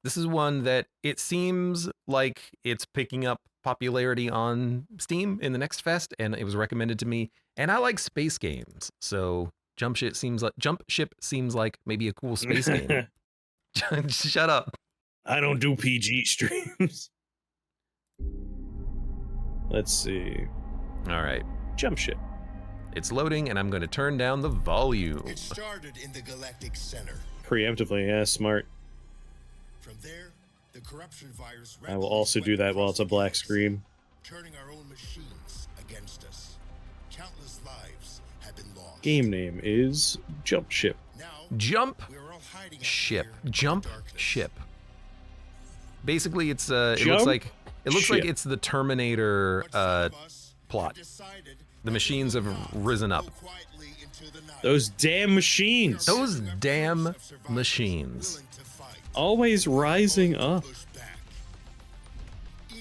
This is one that it seems like it's picking up popularity on Steam in the next fest, and it was recommended to me. And I like space games, so Jump Ship seems like maybe a cool space game. Shut up. I don't do PG streams. Let's see. All right. Jump Ship. It's loading, and I'm going to turn down the volume. It started in the galactic center. Preemptively, yeah, smart. From there, the corruption virus. I will also do that while it's a black screen. Turning our own machines against us. Countless lives have been lost. Game name is Jump Ship. Now, Jump we're all hiding out Ship. here in Jump the darkness. Ship. Basically, it's it looks like Ship. it's the Terminator But some of us plot. have decided The that machines we have will not risen up. go quietly into the night. Those damn machines. Those We are damn force of survivors machines. willing to fight. Always rising up. Push back.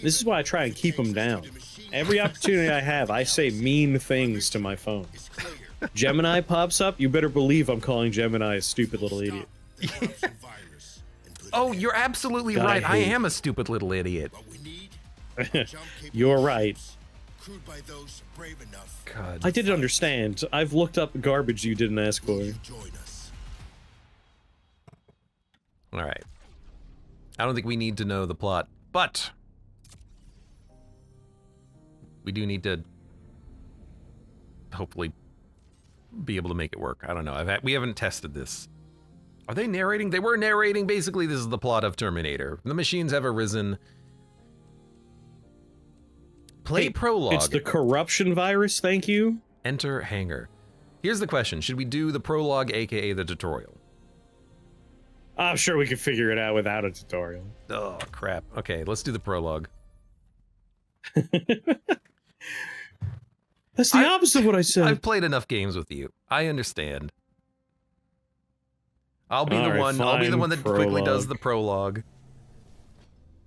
This is why I try and keep them down. Every opportunity I have, I say mean things to my phone. It's clear. Gemini pops up, you better believe I'm calling Gemini a stupid little idiot. The corruption virus and put Oh, an you're absolutely God, I right. I hate- am a stupid little idiot. What we need are jump-capable You're right. ships, crewed by those brave enough God. I didn't understand. I've looked up garbage you didn't ask for. to join us. All right. I don't think we need to know the plot, but we do need to hopefully be able to make it work. I don't know. We haven't tested this. Are they narrating? They were narrating. Basically, this is the plot of Terminator. The machines have arisen. Play Hey, prologue. It's the corruption virus, thank you. Enter hangar. Here's the question. Should we do the prologue, aka the tutorial? I'm sure we can figure it out without a tutorial. Oh, crap. Okay, let's do the prologue. That's the opposite of what I said. I've played enough games with you. I understand. I'll be All the right, one. I'll be the fine, one that quickly does prologue. the prologue.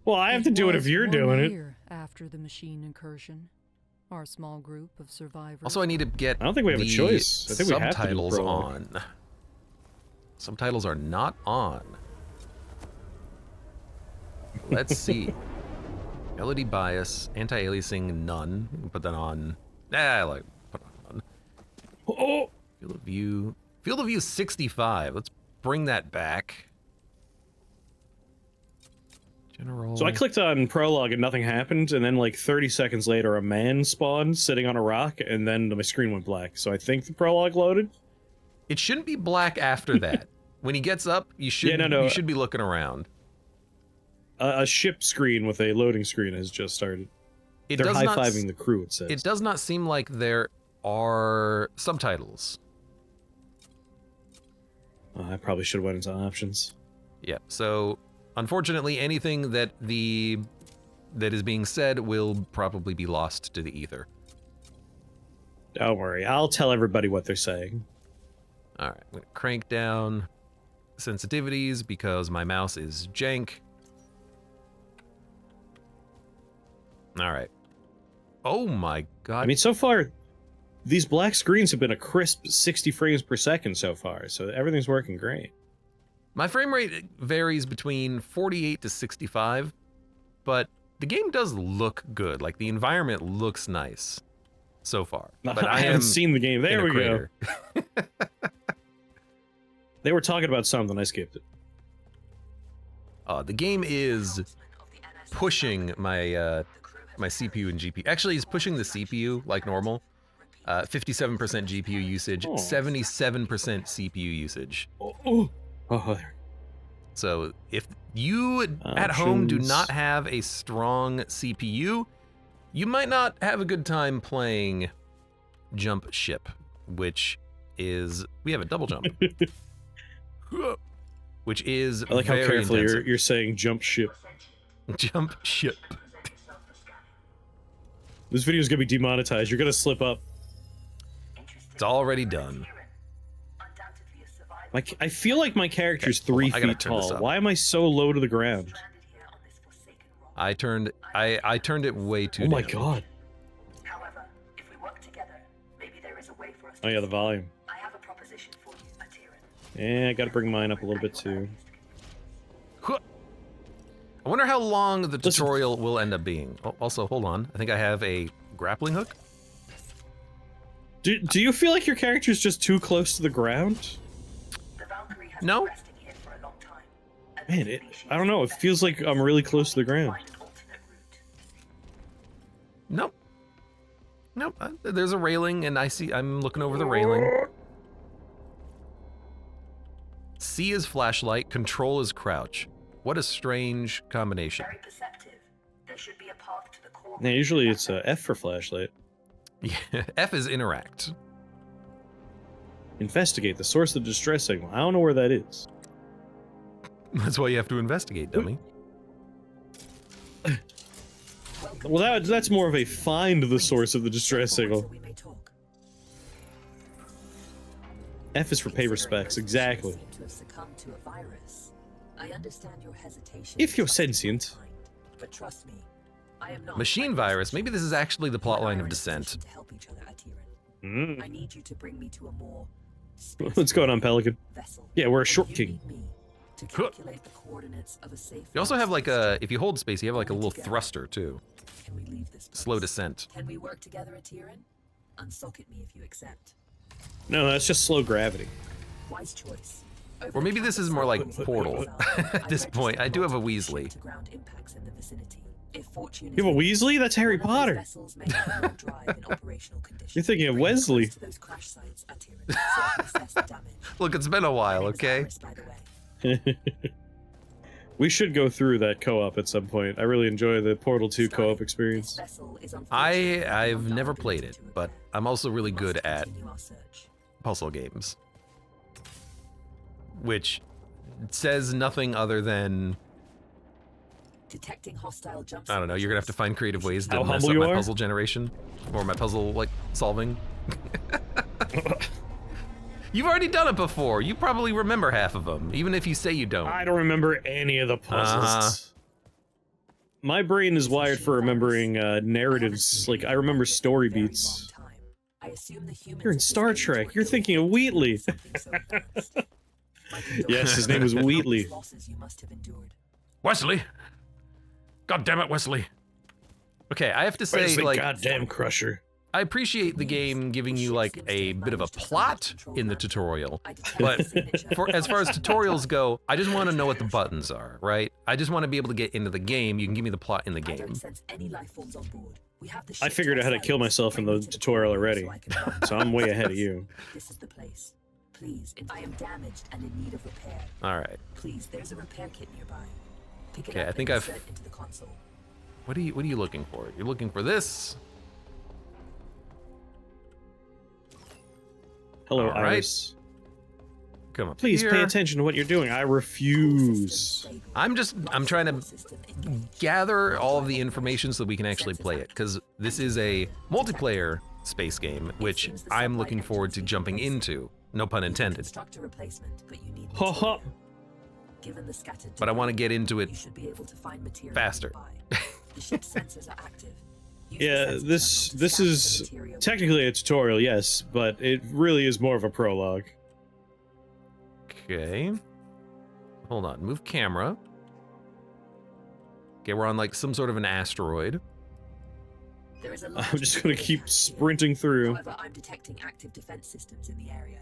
Well, I have to do it if you're was doing 1 it. year after the machine incursion, our small group of survivors. Also, I need to get I don't think we have a the choice. I think we have to do subtitles prologue. on. Subtitles are not on. Let's see. LED bias, anti-aliasing, none. We can put that on. Like put it on. Oh, Field of view. Field of view 65. Let's bring that back. General. so I clicked on prologue and nothing happened, and then like 30 seconds later, a man spawned sitting on a rock, and then my screen went black. So I think the prologue loaded. It shouldn't be black after that. When he gets up, you should no. you should be looking around. A ship screen with a loading screen has just started. It They're does not high-fiving the crew, it says. It does not seem like there are subtitles. I probably should have went into options. Yeah. So, unfortunately, anything that is being said will probably be lost to the ether. Don't worry, I'll tell everybody what they're saying. All right. I'm gonna crank down sensitivities because my mouse is jank. All right. Oh my god. I mean, so far, these black screens have been a crisp 60 frames per second so far, so everything's working great. My frame rate varies between 48 to 65, but the game does look good. Like, the environment looks nice so far. But I haven't seen the game. There in a we crater. go. They were talking about something. I skipped it. The game is pushing my my CPU and GPU. Actually, it's pushing the CPU like normal. 57% GPU usage, Oh. 77% CPU usage. Oh, there. So if you at home do Options. not have a strong CPU, you might not have a good time playing Jump Ship, which is we have a double jump, which is I like how very carefully intensive. you're saying jump ship. Jump Ship. This video's gonna be demonetized. You're gonna slip up. It's already done. Like, I feel like my character's Okay, hold 3 on, I gotta feet turn this tall. up. Why am I so low to the ground? I turned it way too Oh my down. god. However, if we work together, maybe there is a way for us Oh to yeah, the volume. I have a proposition for you, Atiran. Yeah, I gotta bring mine up a little bit too. Huh. I wonder how long the tutorial will end up being. Oh, also, hold on. I think I have a grappling hook. Do you feel like your character's just too close to the ground? The Valkyrie has No. been resting here for a long time. And Man, the species I don't know. It feels like I'm really close to the ground. find an alternate route. Nope. Nope. There's a railing, and I'm looking over the railing. C is flashlight, control is crouch. What a strange combination. Very perceptive. There should be a path to the core. Yeah, usually it's F for flashlight. Yeah, F is interact. Investigate the source of the distress signal. I don't know where that is. That's why you have to investigate, dummy. Well, that's more of a find the source of the distress signal. So we may talk. F is for paper specs, exactly. Seem to have succumbed to a virus. I understand your hesitation. If you're sentient. But trust me, I am not. Machine virus. Maybe this is actually the plot line of Descent. To help each other, Atiran. Mm. I need you to bring me to a more What's going on, Pelican? vessel. Yeah, we're a short You king. need me to calculate the coordinates of a safe. You also have like space. if you hold space, you have like a little thruster too. Can we leave this place? Slow descent. Can we work together, Atiran? Unsocket me if you accept. No, that's just slow gravity. Wise choice. Or maybe this is more like Portal. At this point, I do have a Weasley. Ground impacts in the vicinity. If fortune You have a Weasley? That's Harry one of these Potter. vessels may have no drive in operational condition. You're thinking of Bring us Wesley. to those crash sites, Atiran, so I can assess the damage. Look, it's been a while, My name's okay? Iris, by the way. We should go through that co-op at some point. I really enjoy the Portal 2 co-op This experience. vessel is unfortunately I've never abandoned played it, to but repair. I'm also really We good must at continue our search. puzzle games. Which says nothing other than, Detecting hostile jump I don't know, you're gonna have to find creative ways to How mess humble up you my are? puzzle generation. Or my puzzle, like, solving. You've already done it before. You probably remember half of them, even if you say you don't. I don't remember any of the puzzles. My brain is wired for remembering narratives. Like, I remember story beats. You're in Star Trek. You're thinking of Wheatley. Yes, his name was Wheatley. Wesley! God damn it, Wesley. Okay, I have to say, Wesley, like, goddamn crusher. I appreciate the game giving you, like, a bit of a plot in the tutorial, but as far as tutorials go, I just want to know what the buttons are, right? I just want to be able to get into the game. You can give me the plot in the game. I figured out how to kill myself in the tutorial already, so I'm way ahead of you. This is the place. Please, I am damaged and in need of repair. All right. Please, there's a repair kit nearby. Pick it Okay, up I think and I've- insert it into the console. What are you looking for? You're looking for this? Hello, All right. Iris. Come up Please here. pay attention to what you're doing. I refuse. I'm trying to gather all of the information so that we can actually play it, because this is a multiplayer space game, which I'm looking forward to jumping into. No pun intended. Construct a replacement, but you need Ha ha. material. Given the scattered But I want to debris, get into it you should be able to find material faster. nearby. The ship's sensors are active. Use the Yeah, sensor this terminal to this scan is the material. technically a tutorial, yes, but it really is more of a prologue. Okay. Hold on. Move camera. Okay, we're on like some sort of an asteroid. There is a I'm large just gonna material keep cache here. sprinting through. However, I'm detecting active defense systems in the area.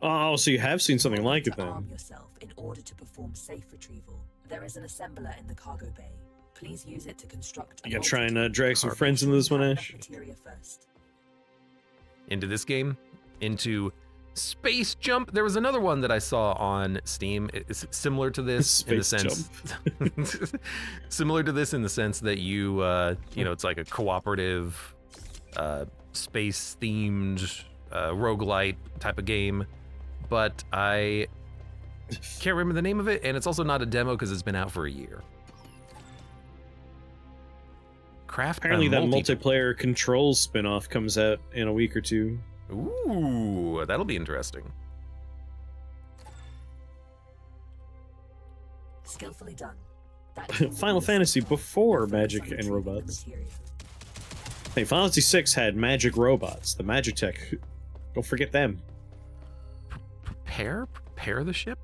Oh, so you have seen something You like need it to arm then. yourself in order to perform safe retrieval. There is an assembler in the cargo bay. Please use it to construct. You gotta try and drag some friends into this one, Ash. Materia first. Into this game. Into Space Jump. There was another one that I saw on Steam. It's similar to this in the Space sense. Similar to this in the sense that you know, it's like a cooperative, space-themed, roguelite type of game. But I can't remember the name of it, and it's also not a demo because it's been out for a year. Craft Apparently a that multiplayer Controls spin-off comes out in a week or two. Ooh, that'll be interesting. Skillfully done. That Final Fantasy before magic and robots. Hey, Final Fantasy VI had magic robots, the magic tech. Don't forget them. Prepare the ship?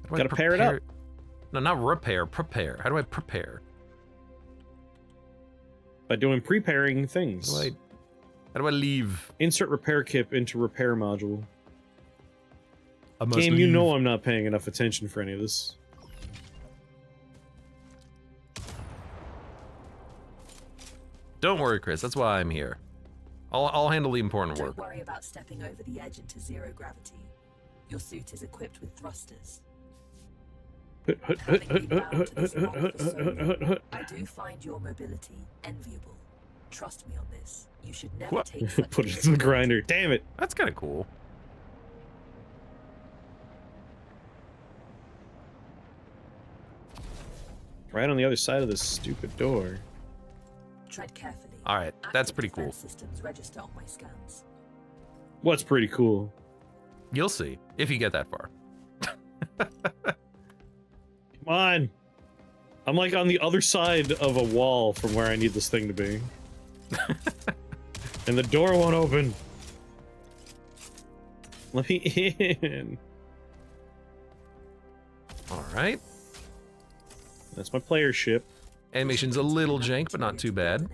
How do I Gotta pair it up. No, not repair. Prepare. How do I prepare? By doing preparing things. How do I leave? Insert repair kit into repair module. I must Game, leave. you know I'm not paying enough attention for any of this. Don't worry, Chris. That's why I'm here. I'll handle the important work. Don't worry about stepping over the edge into zero gravity. Your suit is equipped with thrusters. Having been bound to this rock for so long, I do find your mobility enviable. Trust me on this. You should never What? take such Put it in the grinder. Damn it. That's kind of cool. Right on the other side of this stupid door. Tread carefully. All right, that's Active pretty cool. defense systems register on my scans. What's pretty cool? You'll see if you get that far. Come on. I'm like on the other side of a wall from where I need this thing to be. And the door won't open. Let me in. All right. That's my player ship. Animation's a little jank, but not too bad.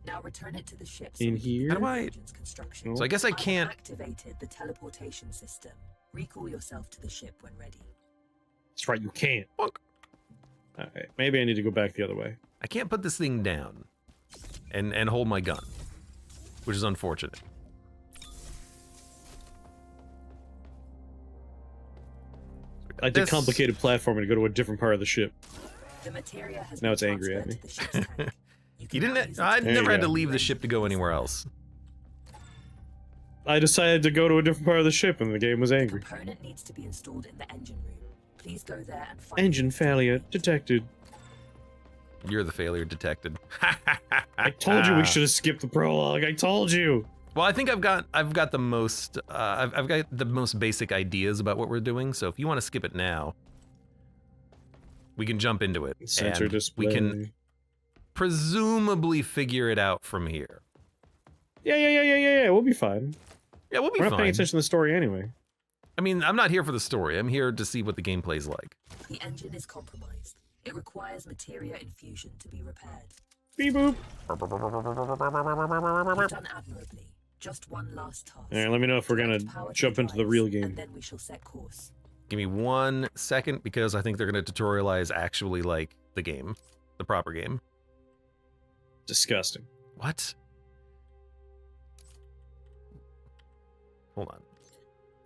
Now return it to the ship. In here? How do I- Construction. So I guess I have can't. activated the teleportation system. Recall yourself to the ship when ready. That's right, you can't. Bonk. Alright, maybe I need to go back the other way. I can't put this thing down and hold my gun, which is unfortunate. I did This- complicated platforming to go to a different part of the ship. The materia has Now been it's angry at transferred me. to the ship's tank. You can now didn't. use it I to There you never had to go. leave the ship to go anywhere else. I decided to go to a different part of the ship and the game was The angry. component needs to be installed in the engine room. Please go there and find Engine it. failure detected. You're the failure detected. I told you we should have skipped the prologue. I told you. Well, I think I've got the most I've got the most basic ideas about what we're doing. So if you want to skip it now, we can jump into it. Sensor and display. We can presumably figure it out from here. Yeah. We'll be fine. Yeah, we'll be We're not fine. paying attention to the story anyway. I mean, I'm not here for the story. I'm here to see what the gameplay's like. The engine is compromised. It requires materia infusion to be repaired. Beep boop. You've done admirably. Just one last task. Alright, let me know if we're gonna Direct power to jump into the drives, real And game. then we shall set course. Give me 1 second because I think they're going to tutorialize actually like the game, the proper game. Disgusting. What? Hold on.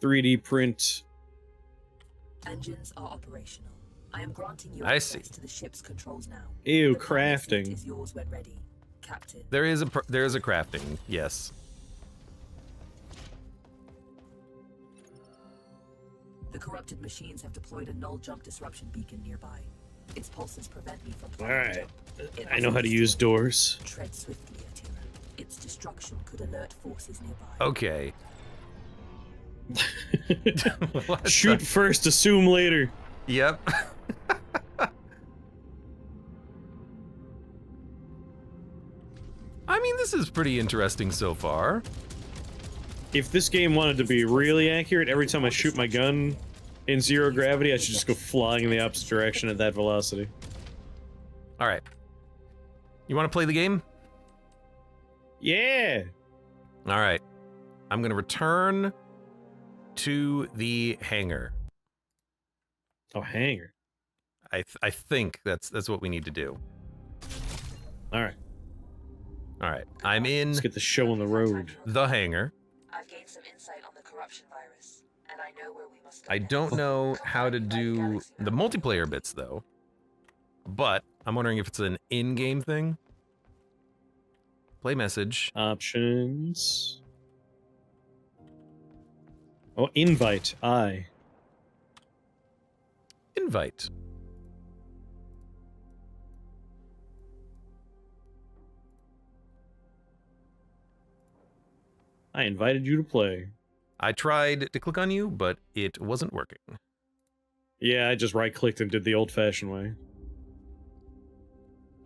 3D print. Engines are operational. I am granting you I access see. to the ship's controls now. Ew, The pilot seat crafting. is yours when ready, Captain. There is a crafting, yes. The corrupted machines have deployed a null jump disruption beacon nearby. Its pulses prevent me from Alright. jump. It I know how to must use doors. Tread swiftly, Atira. Its destruction could alert forces nearby. Okay. What Shoot the- first, assume later. Yep. I mean, this is pretty interesting so far. If this game wanted to be really accurate, every time I shoot my gun in zero gravity, I should just go flying in the opposite direction at that velocity. All right. You want to play the game? Yeah! All right. I'm going to return to the hangar. Oh, hanger. I think that's what we need to do. Alright, All right. I'm in let's get the show on the road. the hangar. I've gained some insight on the corruption virus, and I know where we must go. I don't know how to do the multiplayer bits though. But I'm wondering if it's an in-game thing. Play message. Options. Oh, invite. I. Invite. I invited you to play. I tried to click on you, but it wasn't working. Yeah, I just right-clicked and did the old-fashioned way.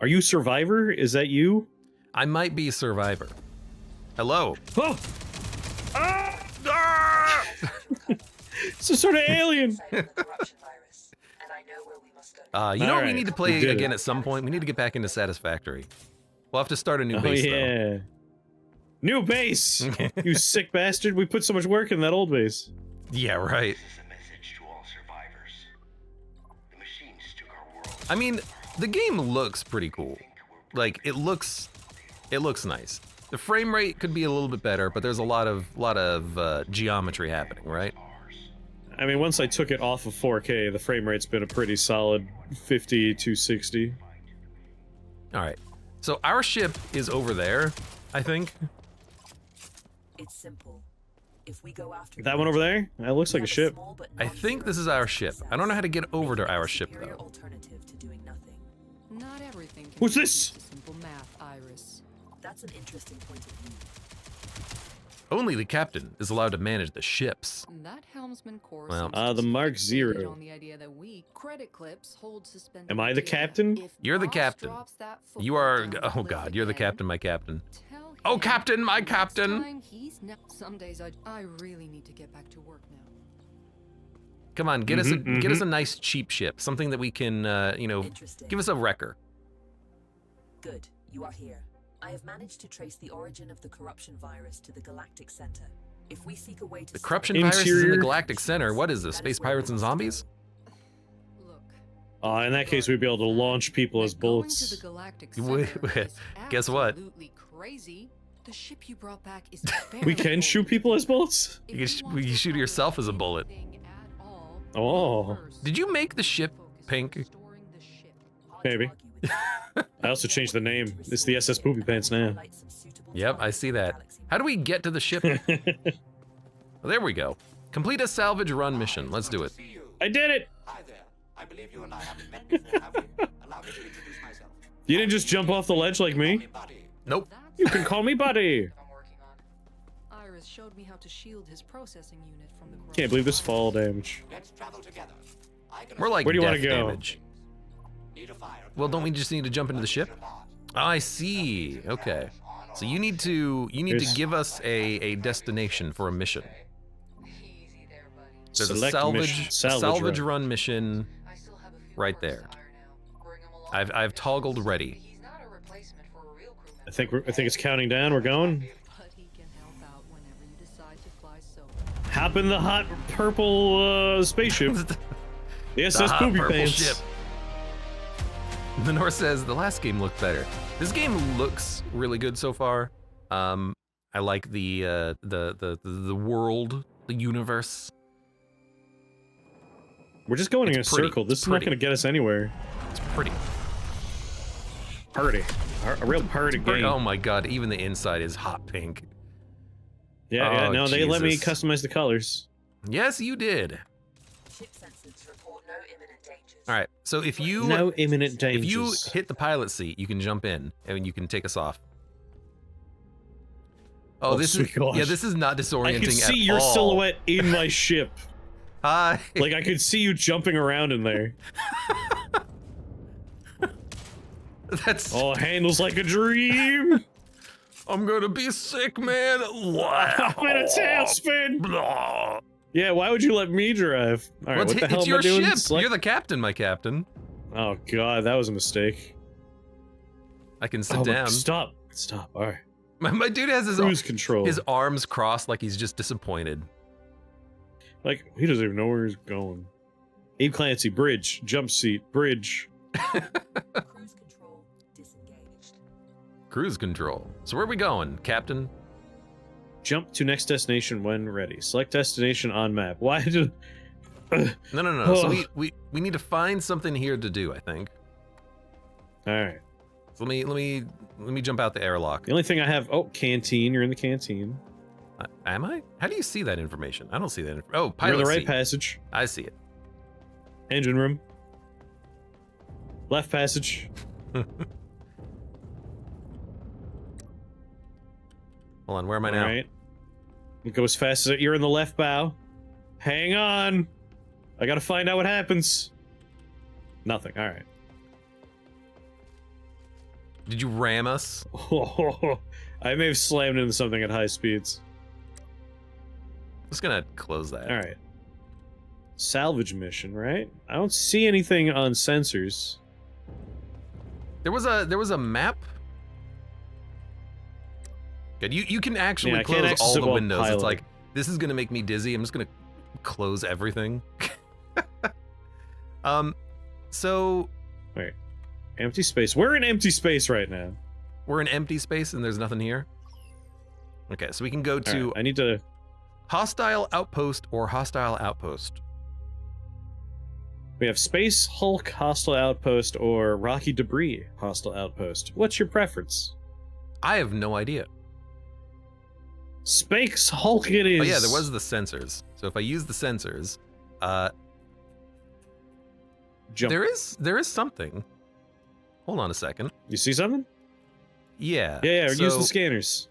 Are you Survivor? Is that you? I might be Survivor. Hello. Oh! It's a sort of alien! Insight on the corruption virus, and I know where we must go. You know what we Alright, need to we play did again it. at some point? We need to get back into Satisfactory. We'll have to start a new Oh base, though. yeah. New base! You sick bastard. We put so much work in that old base. Yeah, right. This is a message to all survivors. The machines took our world. I mean, the game looks pretty cool. Like, it looks nice. The frame rate could be a little bit better, but there's a lot of geometry happening, right? I mean, once I took it off of 4K, the frame rate's been a pretty solid 50 to 60. All right. So our ship is over there, I think. It's simple. If we go after That one over there? That looks like a ship. I think this is our ship. I don't know how to get over to our ship, though. Alternative to doing nothing. Not everything can Who's be this? just simple math, Iris. That's an interesting point of view. Only the captain is allowed to manage the ships. That helmsman course. Well, the Mark fixated Zero. on the idea that we credit clips hold suspended Am I the data. captain? If You're the Ross captain. drops that You football are. down that Oh list God, you're the again, captain, my captain. tell Oh, him captain, my next captain. time he's some days I really need to get back to work now. Come on, get us a nice cheap ship, something that we can, you know, Interesting. give us a wrecker. Good, you are here. I have managed to trace the origin of the corruption virus to the galactic center. If we seek a way to The stop corruption it- virus is in the Interior. Galactic Center. What is this? That Space where we pirates and must go. zombies? Look. In that case, we'd be able to launch people as That going bullets. to the galactic Wait, center wait, is guess what? absolutely crazy. The ship you brought back is We can shoot people as bullets? You can shoot yourself as a bullet. Oh. Did you make the ship pink? Hard to Maybe. argue with that. I also changed the name. It's the SS Poopy Pants now. Highlight some suitable Yep, I targets see in the that. galaxy. How do we get to the ship? Well, there we go. Complete a salvage run mission. Let's do it. I did it! Hi there. I believe you and I haven't met before, have we? Allow me to introduce myself. You didn't just jump off the ledge like me? Buddy. Nope. You can call me buddy. I'm working on. Iris showed me how to shield his processing unit from the Can't believe this fall damage. Let's travel together. I can We're like Where do you death wanna go? damage. need a fire. Well, don't we just need to jump into the ship? Oh, I see. Okay. So you need to Here's- give us a destination for a mission. Easy there, buddy. There's Select a mission. salvage run. run mission. I still have a few Right more there. to hire now. Bring him along. I've toggled ready. He's not a replacement for a real crew member, I think it's counting down. We're going. but he can help out whenever you decide to fly solo. Hop in the hot purple spaceship. The SS hot Poopy purple Pants. ship. The North says the last game looked better. This game looks really good so far. I like the world, the universe. We're just going in a It's pretty. circle. This It's is not pretty. going to get us anywhere. It's pretty. Party. A real party game. Oh my god, even the inside is hot pink. Yeah, Oh, no, they let me Jesus. customize the colors. Yes, you did. Ship sensors report no imminent dangers. All right. So if you No imminent dangers. if you hit the pilot seat, you can jump in and you can take us off. Oh, Oh, this is sweet gosh. yeah, this is not disorienting I can see at your all. silhouette in my ship. Hi. Like, I could see you jumping around in there. That's Oh, handles like a dream. I'm gonna be sick, man. Wow. I'm in a tailspin. Blah. Yeah, why would you let me drive? All right, Well, what the hell it's am I your doing? ship. Select- You're the captain, my captain. Oh god, that was a mistake. I can sit Oh, but down. Stop. All right. My dude has Cruise control. his arms crossed like he's just disappointed. Like, he doesn't even know where he's going. Abe Clancy, bridge, jump seat, bridge. Cruise control disengaged. Cruise control. So where are we going, Captain? Jump to next destination when ready. Select destination on map. Why did... No. So Ugh. we need to find something here to do, I think. Alright. So let me jump out the airlock. The only thing I have... Oh, canteen. You're in the canteen. Am I? How do you see that information? I don't see that. Oh, You're pilot in the right seat. passage. I see it. Engine room. Left passage. Hold on, where am I now? Alright. Go as fast as... You're in the left bow. Hang on. I gotta find out what happens. Nothing. Alright. Did you ram us? I may have slammed into something at high speeds. I'm just gonna close that. Alright. salvage mission, right? I don't see anything on sensors. There was a map. Good. You can actually Yeah, I can't close access all it the while windows. It's piloting. like, this is gonna make me dizzy. I'm just gonna close everything. So Wait, empty space. We're in empty space right now. we're in empty space and there's nothing here. Okay, so we can go to Alright, I need to. hostile outpost or hostile outpost. We have space Hulk hostile outpost or rocky debris hostile outpost. What's your preference? I have no idea. Space Hulk it is. Oh yeah, there was the sensors. So if I use the sensors, Jump. there is something. Hold on a second. You see something? Yeah. Yeah, use so the scanners.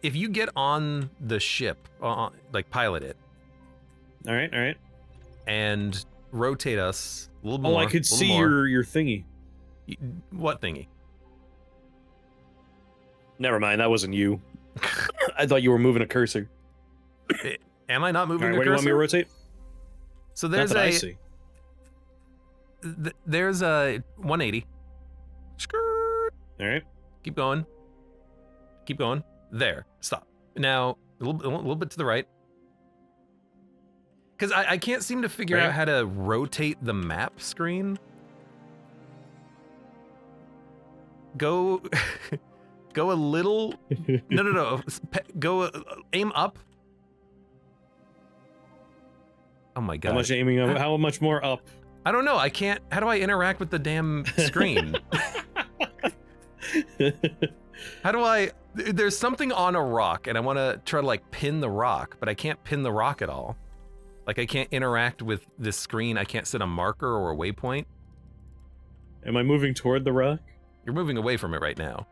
if you get on the ship, like pilot it, All right. and rotate us a little Oh, more. I could a little see more. your thingy. What thingy? Never mind, that wasn't you. I thought you were moving a cursor. Am I not All moving right, the where do you want me to cursor? rotate? So Not there's that I a see. there's a 180. Skirt. All right. Keep going. Keep going. There. Stop. Now a little bit to the right. Because I can't seem to figure Right. out how to rotate the map screen. Go, go a little. No. Go aim up. Oh my god. How much aiming? How much more up? I don't know. I can't. How do I interact with the damn screen? How do I? There's something on a rock, and I want to try to like pin the rock, but I can't pin the rock at all. Like I can't interact with this screen. I can't set a marker or a waypoint. Am I moving toward the rock? You're moving away from it right now.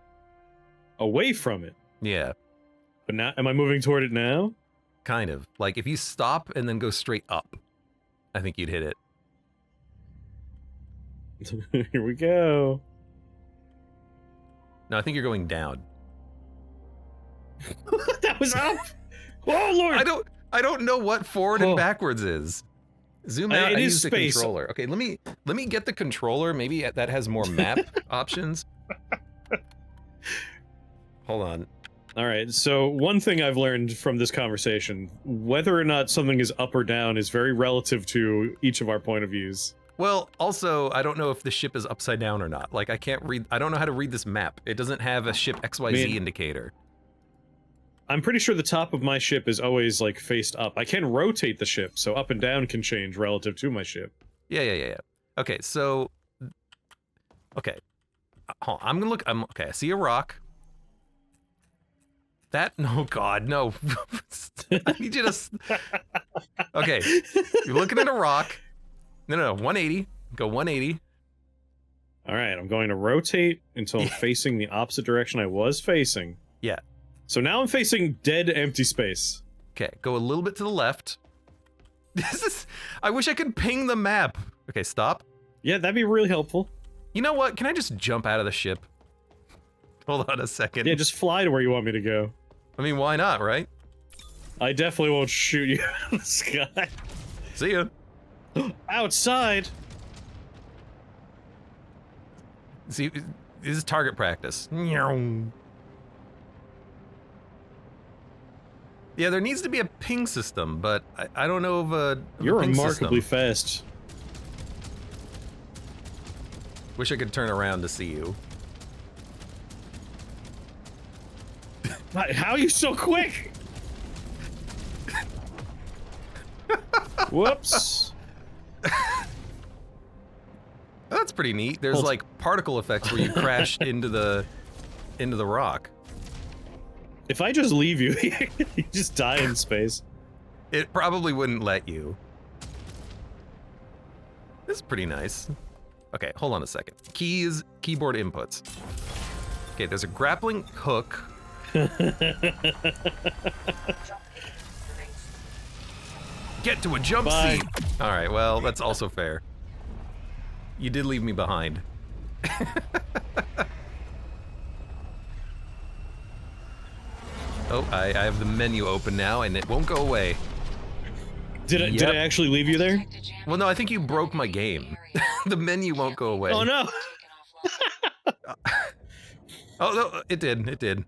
Away from it. Yeah, But now, am I moving toward it now? kind of. Like if you stop and then go straight up, I think you'd hit it. Here we go. No, I think you're going down. That was up. Oh Lord! I don't know what forward and backwards is. Zoom out. It I is use the space. controller. Okay, let me get the controller. Maybe that has more map options. Hold on. All right. So one thing I've learned from this conversation: whether or not something is up or down is very relative to each of our point of views. Well, also, I don't know if the ship is upside down or not. Like, I can't read. I don't know how to read this map. It doesn't have a ship XYZ Man. indicator. I'm pretty sure the top of my ship is always like faced up. I can rotate the ship, so up and down can change relative to my ship. Yeah. Okay, so. Okay. Hold on. I'm gonna look. Okay, I see a rock. That. No, God, no. I need you to. Okay. You're looking at a rock. No. 180. Go 180. All right, I'm going to rotate until I'm facing the opposite direction I was facing. Yeah. So now I'm facing dead empty space. Okay, go a little bit to the left. This is. I wish I could ping the map. Okay, stop. Yeah, that'd be really helpful. You know what? Can I just jump out of the ship? Hold on a second. Yeah, just fly to where you want me to go. I mean, why not, right? I definitely won't shoot you out of the sky. See ya. Outside. See, this is target practice. Yeah, there needs to be a ping system, but I don't know of a You're ping remarkably system. fast. Wish I could turn around to see you. How are you so quick? Whoops. That's pretty neat. There's Hold- like particle effects where you crash into the rock. If I just leave you here, you just die in space. It probably wouldn't let you. This is pretty nice. Okay, hold on a second. Keys, keyboard inputs. Okay, there's a grappling hook. Get to a jump Bye. seat. All right, well, that's also fair. You did leave me behind. Oh, I have the menu open now, and it won't go away. Did I actually leave you there? Well, no, I think you broke my game. The menu won't go away. Oh no! Oh no, it did. It did.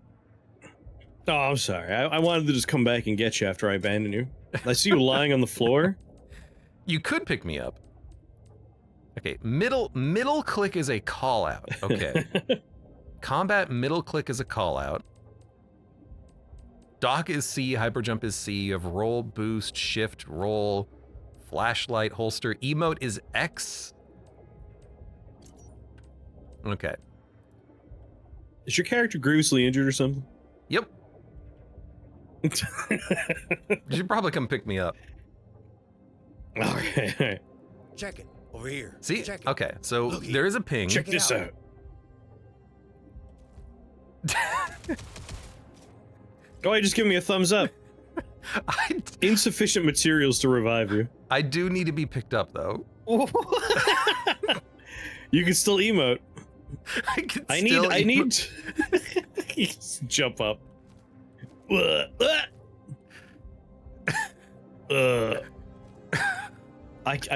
Oh, I'm sorry. I wanted to just come back and get you after I abandoned you. I see you lying on the floor. You could pick me up. Okay, middle click is a call out. Okay. Combat middle click is a call out. Dock is C, hyperjump is C. You have roll, boost, shift, roll, flashlight, holster. Emote is X. Okay. Is your character grievously injured or something? Yep. You should probably come pick me up. Okay. Check it. Over here. See? Check it. Okay, so Look here. there is a ping. Check this out. Go ahead, just give me a thumbs up. Insufficient materials to revive you. I do need to be picked up, though. You can still emote. I need. Just jump up. I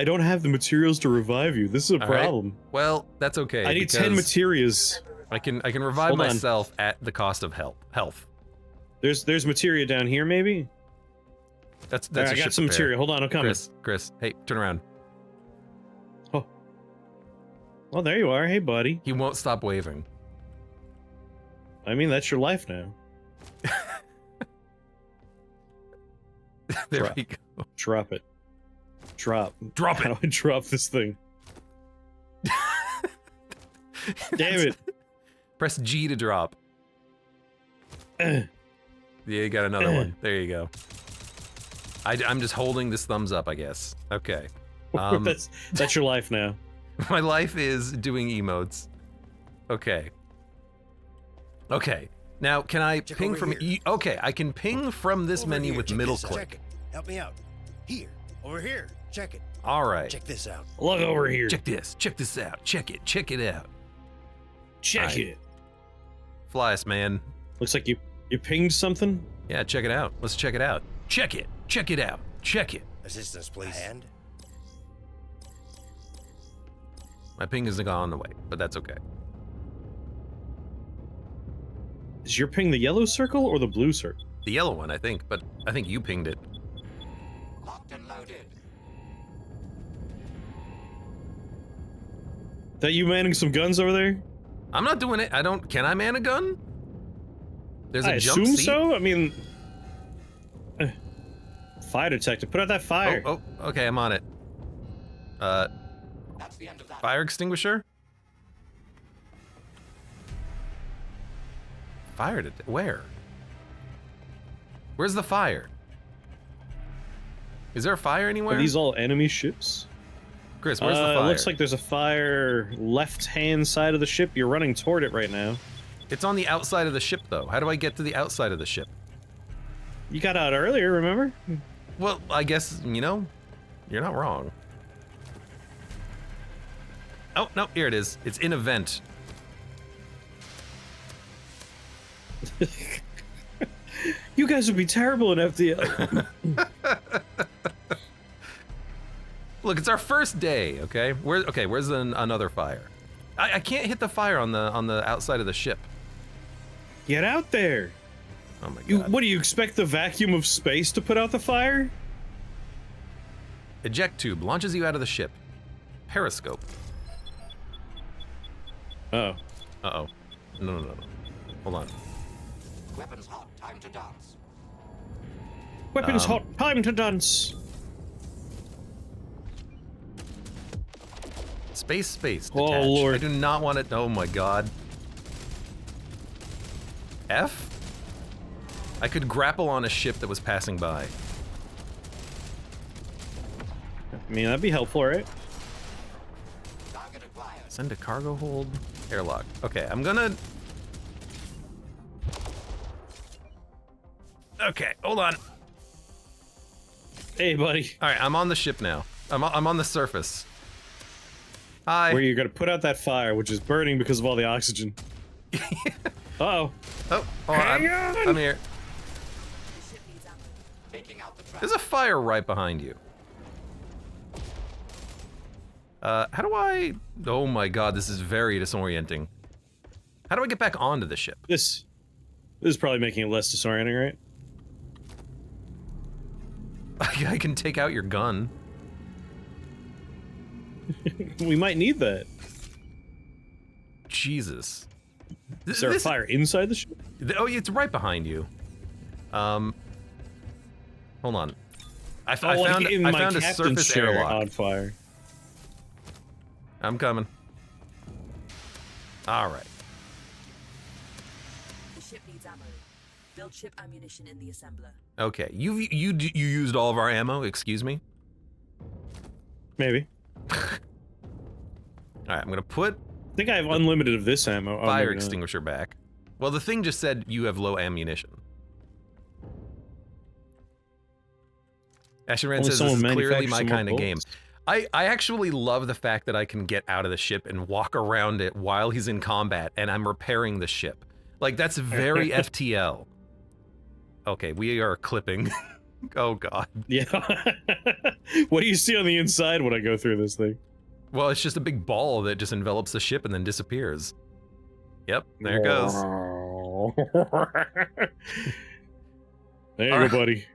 don't have the materials to revive you. This is a problem. Well, that's okay. I need 10 materials. I can revive myself at the cost of health. There's materia down here, maybe. That's I got some materia. Hold on, I'm coming. Chris, hey, turn around. Oh. Well, there you are. Hey, buddy. He won't stop waving. I mean, that's your life now. There we go. Drop it. Drop it. How do I drop this thing? Damn it. Press G to drop. Yeah, you got another one. There you go. I'm just holding this thumbs up, I guess. Okay. That's your life now. My life is doing emotes. Okay. Okay. Now, can I ping from... Okay, I can ping from this menu with middle click. Check it. Help me out. Here. Over here. Check it. All right. Check this out. Look over here. Check this. Check this out. Check it. Check it out. Check it. Fly us, man. Looks like you pinged something? Yeah, check it out. Let's check it out. Check it. Check it out. Check it. Assistance, please. And My ping isn't on the way, but that's okay. Is your ping the yellow circle or the blue circle? The yellow one, I think, but I think you pinged it. Locked and loaded. That you manning some guns over there? I'm not doing it. Can I man a gun? There's a I jump assume seat. so. I mean, fire detector. Put out that fire. Oh, okay, I'm on it. That's the end of that. Fire extinguisher? Where? Where's the fire? Is there a fire anywhere? Are these all enemy ships? Chris, where's the fire? It looks like there's a fire left-hand side of the ship. You're running toward it right now. It's on the outside of the ship, though. How do I get to the outside of the ship? You got out earlier, remember? Well, I guess, you know, you're not wrong. Oh, no, here it is. It's in a vent. You guys would be terrible in FDL. Look, it's our first day, okay? Where's another fire? I can't hit the fire on the outside of the ship. Get out there. Oh my god. What do you expect the vacuum of space to put out the fire? Eject tube launches you out of the ship. Periscope. Oh. Uh-oh. No. Hold on. Weapons hot. Time to dance. Weapons hot. Time to dance. Space. Detach. Oh, Lord. I do not want it. Oh my god. F? I could grapple on a ship that was passing by. I mean, that'd be helpful, right? Target acquired. Send a cargo hold. Airlock. Okay, I'm gonna... Okay, hold on. Hey, buddy. Alright, I'm on the ship now. I'm on the surface. Hi. Where you're gonna put out that fire, which is burning because of all the oxygen. Uh-oh. Oh, hold on. Hang on. I'm here. Taking out the trap. There's a fire right behind you. How do I... Oh my god, this is very disorienting. How do I get back onto the ship? This is probably making it less disorienting, right? I can take out your gun. We might need that. Jesus. Is there a fire inside the ship? Oh, it's right behind you. Hold on. I found a surface airlock on fire. I'm coming. All right. The ship needs ammo. Build ship ammunition in the assembler. Okay. You used all of our ammo. Excuse me. Maybe. All right. I'm gonna put. I think I have unlimited of this ammo. Fire extinguisher back. Well, the thing just said you have low ammunition. Ashen Red says this is clearly my kind of game. I actually love the fact that I can get out of the ship and walk around it while he's in combat, and I'm repairing the ship. Like, that's very FTL. Okay, we are clipping. Oh, God. Yeah. What do you see on the inside when I go through this thing? Well, it's just a big ball that just envelops the ship and then disappears. Yep, there it goes. There you go, buddy.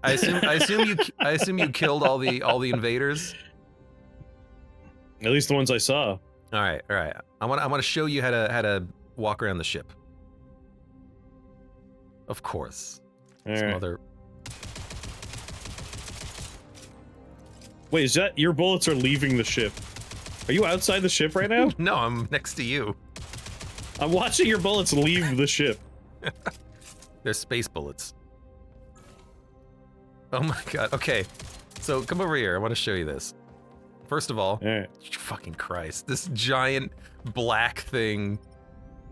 I assume you killed all the invaders. At least the ones I saw. All right. I want to show you how to walk around the ship. Of course. Right. Wait, is that your bullets are leaving the ship? Are you outside the ship right now? No, I'm next to you. I'm watching your bullets leave the ship. They're space bullets. Oh my god. Okay. So come over here. I want to show you this. First of all, right. Fucking Christ. This giant black thing.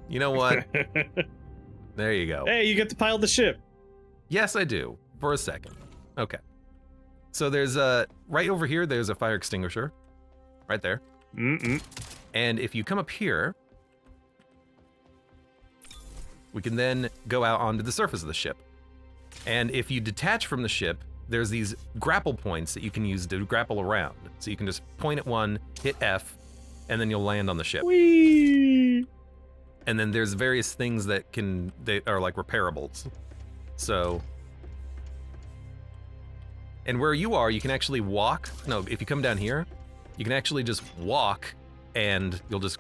You know what? There you go. Hey, you get to pilot the ship. Yes, I do. For a second. Okay. So there's right over here, there's a fire extinguisher. Right there. And if you come up here, we can then go out onto the surface of the ship. And if you detach from the ship, there's these grapple points that you can use to grapple around. So you can just point at one, hit F, and then you'll land on the ship. Whee! And then there's various things that are like repairables. So, and where you are, you can actually walk. No, if you come down here, you can actually just walk and you'll just...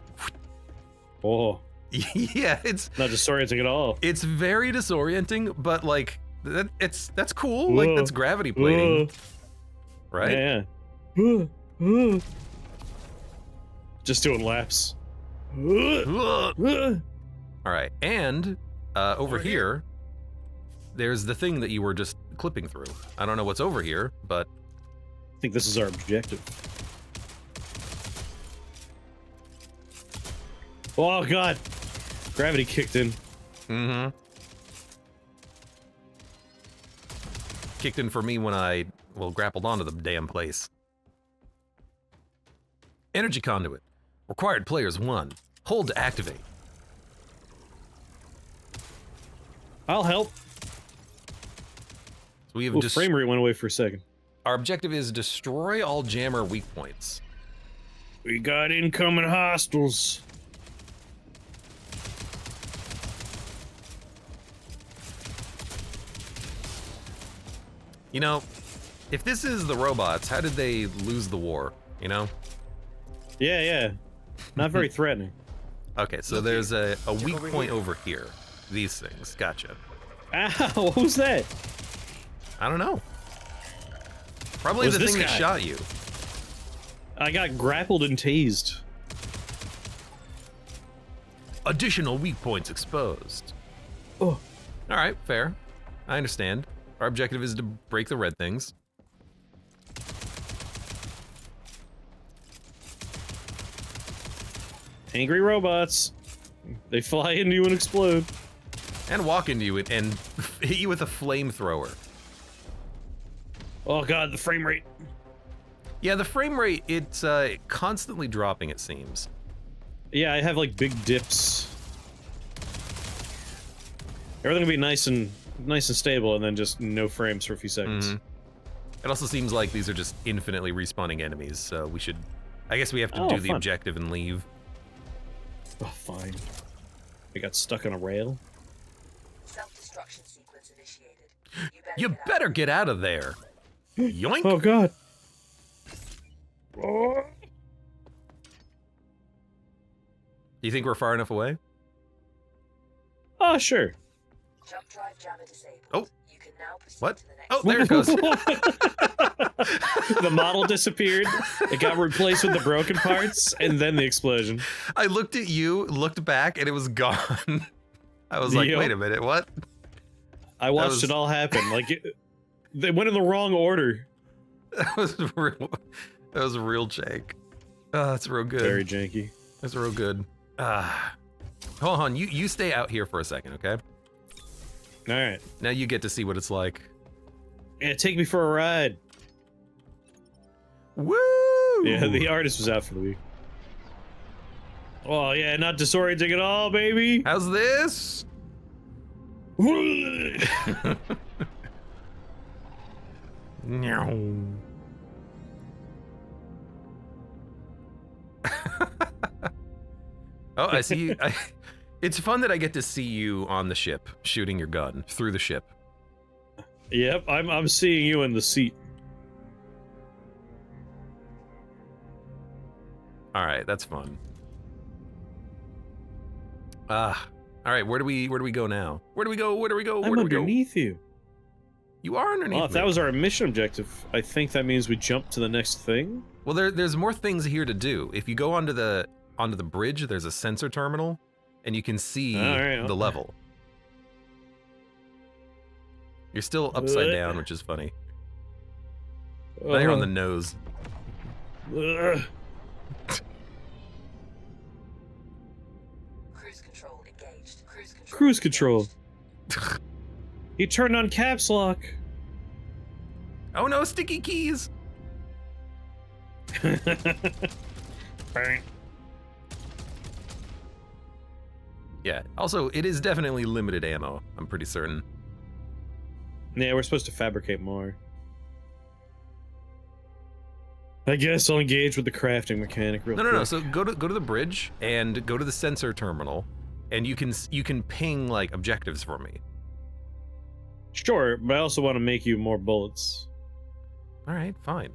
Oh. Yeah, it's... Not disorienting at all. It's very disorienting, but like, that's cool. Whoa. Like, that's gravity plating. Whoa. Right? Yeah. Just doing laps. All right, and over here, there's the thing that you were just clipping through. I don't know what's over here, but... I think this is our objective. Oh, God. Gravity kicked in. Mm-hmm. Kicked in for me when I, well, grappled onto the damn place. Energy conduit. Required players 1. Hold to activate. I'll help. So we have frame rate went away for a second. Our objective is destroy all jammer weak points. We got incoming hostiles. You know, if this is the robots, how did they lose the war, you know? Yeah. Not very threatening. Okay, so there's a weak point over here. These things. Gotcha. Ow, what was that? I don't know. Probably the thing that shot you. I got grappled and tased. Additional weak points exposed. Oh. Alright, fair. I understand. Our objective is to break the red things. Angry robots. They fly into you and explode. And walk into you and hit you with a flamethrower. Oh god, the frame rate. Yeah, the frame rate, it's constantly dropping, it seems. Yeah, I have like big dips. Everything will be nice and stable, and then just no frames for a few seconds. It also seems like these are just infinitely respawning enemies, so we should... I guess we have to do the fun. objective and leave. Oh, fine. I got stuck on a rail. Self-destruction sequence initiated. You better get out of there. Yoink. Oh, God. Oh. You think we're far enough away? Oh, sure. Jump drive jammer disabled. Oh. You can now proceed What? to the next Oh, there it goes. The model disappeared. It got replaced with the broken parts, and then the explosion. I looked at you, looked back, and it was gone. I was like, Yep. wait a minute, what? I watched was- it all happen. They went in the wrong order. That was real jank. Oh, that's real good. Very janky. That's real good. Hold on, you stay out here for a second, okay? All right. Now you get to see what it's like. Yeah, take me for a ride. Woo! Yeah, the artist was out for the week. Oh, yeah, not disorienting at all, baby. How's this? Meow. Oh, I see you. It's fun that I get to see you on the ship, shooting your gun through the ship. Yep, I'm seeing you in the seat. All right, that's fun. All right, where do we go now? Where do we go? Where do we go? Where I'm do we go? underneath you. You are underneath. Well, if me. that was our mission objective, I think that means we jump to the next thing. Well, there's more things here to do. If you go onto the bridge, there's a sensor terminal, and you can see the level. You're still upside down, which is funny. Now you're on the nose. Ugh. Cruise control engaged. Cruise control. He turned on caps lock. Oh no, sticky keys! Yeah, also, it is definitely limited ammo, I'm pretty certain. Yeah, we're supposed to fabricate more. I guess I'll engage with the crafting mechanic real quick. No. So go to the bridge and go to the sensor terminal, and you can ping like objectives for me. Sure, but I also want to make you more bullets. All right, fine.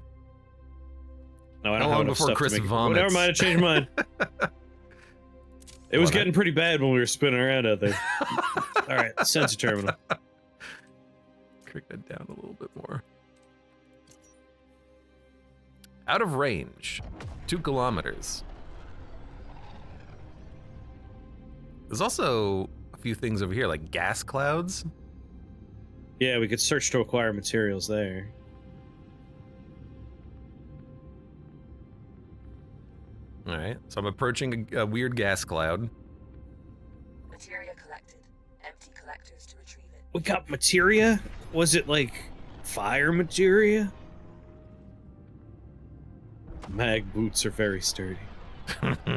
No, I don't How have long enough before stuff Chris to make. vomits? Never mind, I changed mine. It was Well, getting pretty bad when we were spinning around out there. All right, sensor terminal. Crank that down a little bit more. Out of range, 2 kilometers. There's also a few things over here, like gas clouds. Yeah, we could search to acquire materials there. All right, so I'm approaching a weird gas cloud. Materia collected. Empty collectors to retrieve it. We got materia? Was it like fire materia? Mag boots are very sturdy. Materia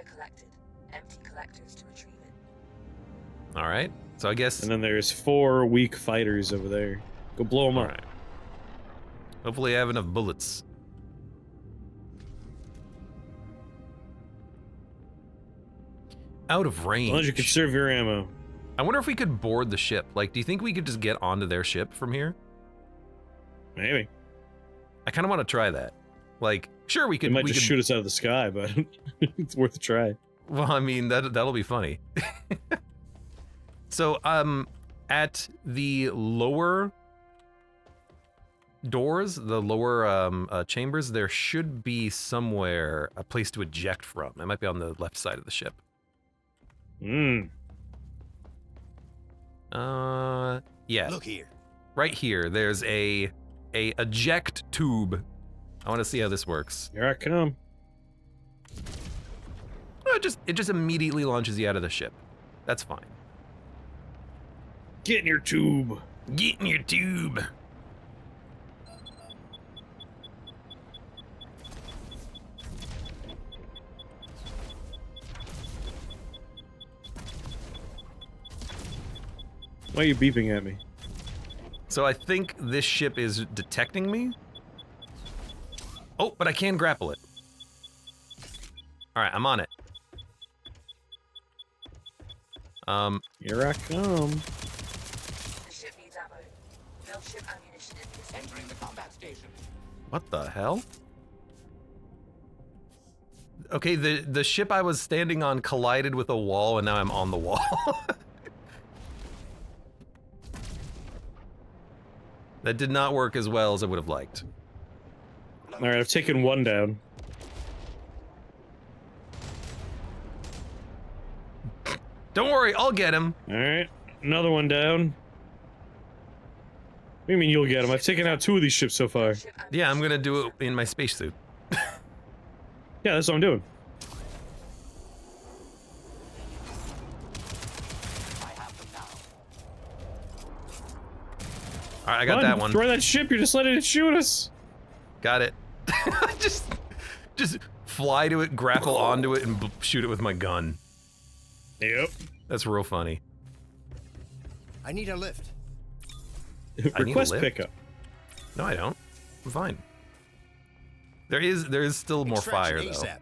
collected. Empty collectors to retrieve it. All right, so I guess. And then there's 4 weak fighters over there. Go blow them All up. right. Hopefully, I have enough bullets. Out of range. As long as you conserve your ammo. I wonder if we could board the ship. Like, do you think we could just get onto their ship from here? Maybe. I kind of want to try that. Like, sure, we They could. might we just could, shoot us out of the sky, but it's worth a try. Well, I mean, that'll be funny. So, at the lower doors, the lower chambers, there should be somewhere a place to eject from. It might be on the left side of the ship. Hmm. Yeah. Look here. Right here, there's a eject tube. I want to see how this works. Here I come. It just immediately launches you out of the ship. That's fine. Get in your tube. Get in your tube. Why are you beeping at me? So I think this ship is detecting me. Oh, but I can grapple it. All right, I'm on it. Here I come. The ship needs ammo. Build ship ammunition in this. Entering the combat station. What the hell? Okay, the ship I was standing on collided with a wall, and now I'm on the wall. That did not work as well as I would have liked. Alright, I've taken one down. Don't worry, I'll get him. Alright, another one down. What do you mean you'll get him? I've taken out 2 of these ships so far. Yeah, I'm gonna do it in my spacesuit. Yeah, that's what I'm doing. Alright, I got Come that on, one. throw that ship, you're just letting it shoot us! Got it. just fly to it, grapple onto it, and shoot it with my gun. Yep. That's real funny. I need a lift. I need a Request lift? pickup. No, I don't. I'm fine. There is still more fire Extraction though. ASAP.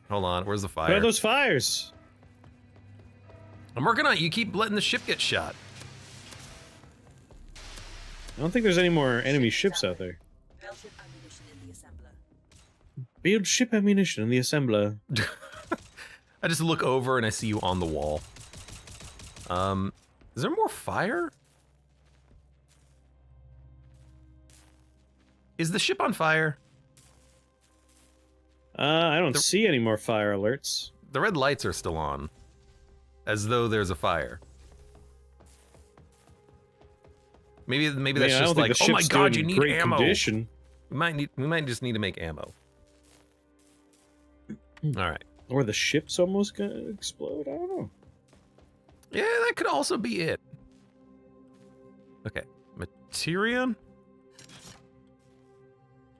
Hold on, where's the Where fire? are those fires? I'm working on it. You keep letting the ship get shot. I don't think there's any more enemy ships out there. Build ship ammunition in the assembler. Build ship ammunition in the assembler. I just look over and I see you on the wall. Is there more fire? Is the ship on fire? I don't see any more fire alerts. The red lights are still on. As though there's a fire. Maybe that's I just don't think like, the oh my ship's god, doing you need great ammo. condition. We might just need to make ammo. Alright. Or the ship's almost gonna explode? I don't know. Yeah, that could also be it. Okay. Materion?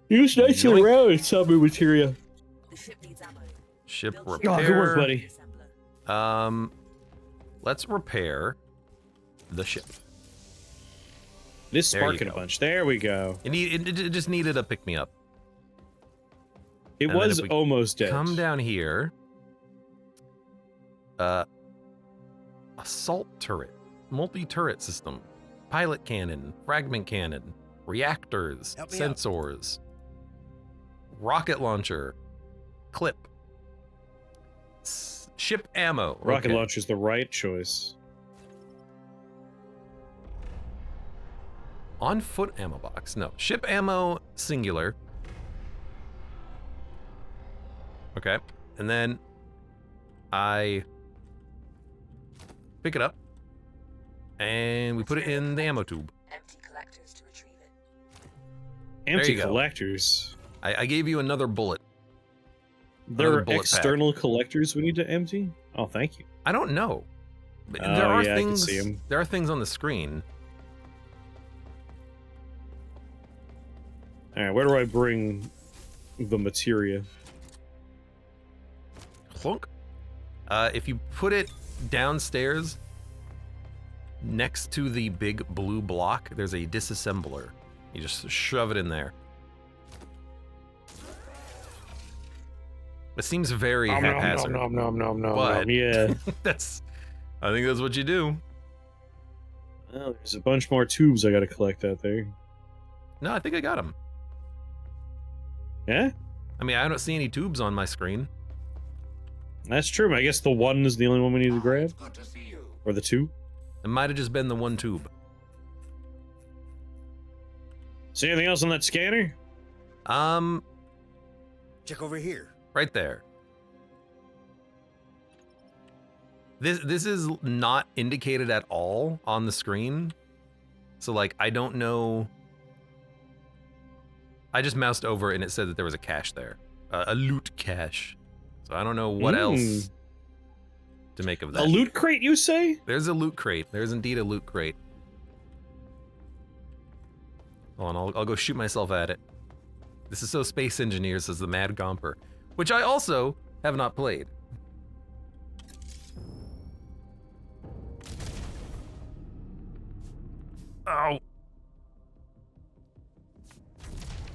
Use nice Yoink. around summer material. The ship needs ammo. Ship Build repair. Oh, good work, buddy. Assembler. Let's repair the ship. This There you sparking a go. bunch. There we go. It just needed a pick me up. It And then was if we almost dead. Come down here. Assault turret, multi-turret system, pilot cannon, fragment cannon, reactors, Help me out. sensors, rocket launcher, clip, ship ammo. Rocket okay. launcher's the right choice. On foot ammo box. No. Ship ammo singular. Okay. And then I pick it up and we put it in the ammo tube. Empty collectors to retrieve it. Empty you go. collectors. I gave you another bullet. There Another are bullet pack. external collectors we need to empty? Oh, thank you. I don't know. But Oh, there are yeah, I can things. see 'em. There are things on the screen. Alright, where do I bring the materia? Clunk. If you put it downstairs next to the big blue block, there's a disassembler. You just shove it in there. It seems very haphazard. But- Yeah. I think that's what you do. Well, there's a bunch more tubes I gotta collect out there. No, I think I got them. Yeah? I mean, I don't see any tubes on my screen. That's true. but I guess the one is the only one we need to grab? Good to see you. Or the two? It might have just been the one tube. See anything else on that scanner? Check over here. Right there. This is not indicated at all on the screen. So like I don't know. I just moused over and it said that there was a cache there. A loot cache. So I don't know what else to make of that. A loot crate, you say? There's a loot crate. There's indeed a loot crate. Hold on, I'll go shoot myself at it. This is so Space Engineer, says the Mad Gomper, which I also have not played. Oh.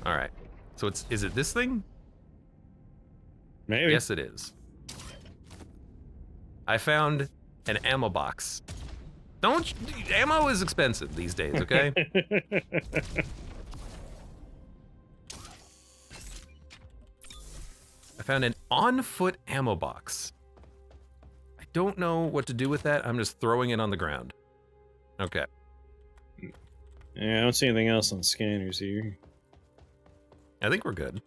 All right. So is it this thing? Maybe. Yes, it is. I found an ammo box. Ammo is expensive these days, okay? I found an on-foot ammo box. I don't know what to do with that. I'm just throwing it on the ground. Okay. Yeah, I don't see anything else on scanners here. I think we're good.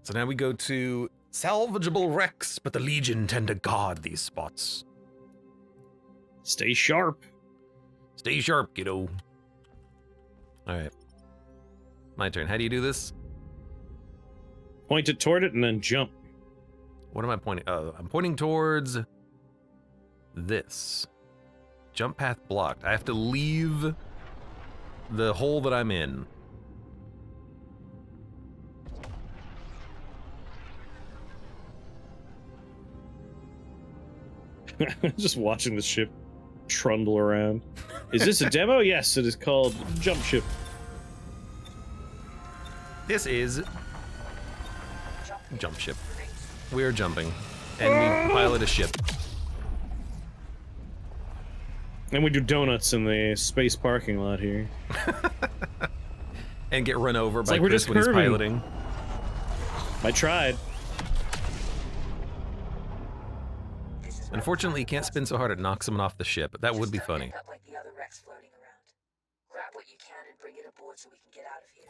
So now we go to salvageable wrecks, but the Legion tend to guard these spots. Stay sharp. Stay sharp, kiddo. Alright. My turn. How do you do this? Point it toward it and then jump. What am I pointing? Oh, I'm pointing towards this. Jump path blocked. I have to leave the hole that I'm in. Just watching the ship trundle around. Is this a demo? Yes, it is called Jump Ship. This is Jump Ship. We're jumping, and we pilot a ship. And we do donuts in the space parking lot here. And get run over by like we're Chris just when he's curving. piloting. I tried. Unfortunately, you can't spin so hard it knocks someone off the ship. That would be Just don't funny. end up like the other wrecks floating around. Grab what you can and bring it aboard so we can get out of here.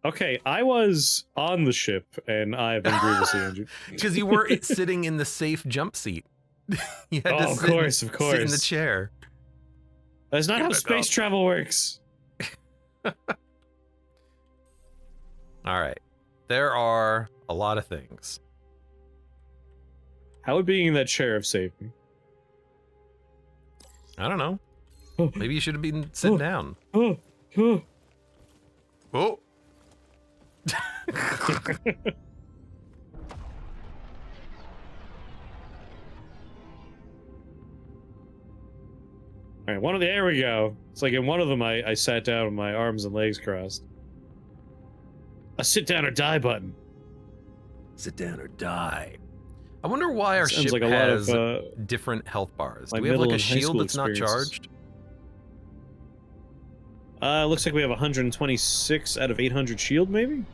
Okay, I was on the ship, and I've been grievously injured. Because you were sitting in the safe jump seat. You had to Oh, of sit, course. sit in the chair. That's not Give how it a space go. travel works. All right. There are a lot of things. How would being in that chair have saved me? I don't know. Maybe you should have been sitting down. Oh, oh. Oh. All right, one of the, there we go. It's like in one of them, I sat down with my arms and legs crossed. A sit down or die button. Sit down or die. I wonder why our Sounds ship like a lot has of, different health bars. my Do we have like middle a and high shield school that's not experiences. charged? Looks like we have 126 out of 800 shield, maybe?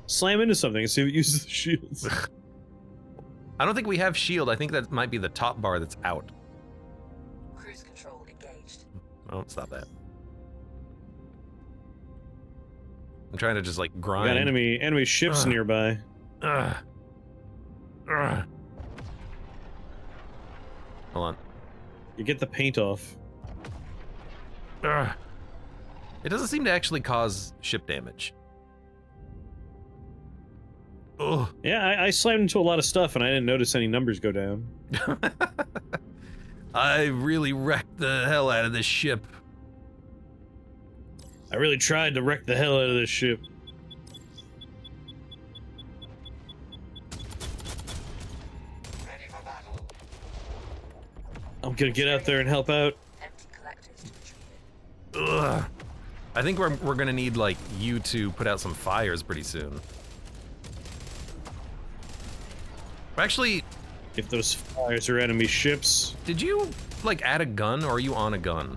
Slam into something and see if it uses the shields. I don't think we have shield. I think that might be the top bar that's out. Cruise control engaged. Oh, stop that. I'm trying to just like We grind. got enemy ships Ugh. nearby. Ugh. Ugh. Hold on. You get the paint off. Ugh. It doesn't seem to actually cause ship damage. Ugh. Yeah, I slammed into a lot of stuff and I didn't notice any numbers go down. I really wrecked the hell out of this ship. I really tried to wreck the hell out of this ship. Ready for battle. I'm gonna get out there and help out. Empty collectors to retrieve it. Ugh. I think we're gonna need like you to put out some fires pretty soon. Actually, If those fires are enemy ships. did you like add a gun or are you on a gun?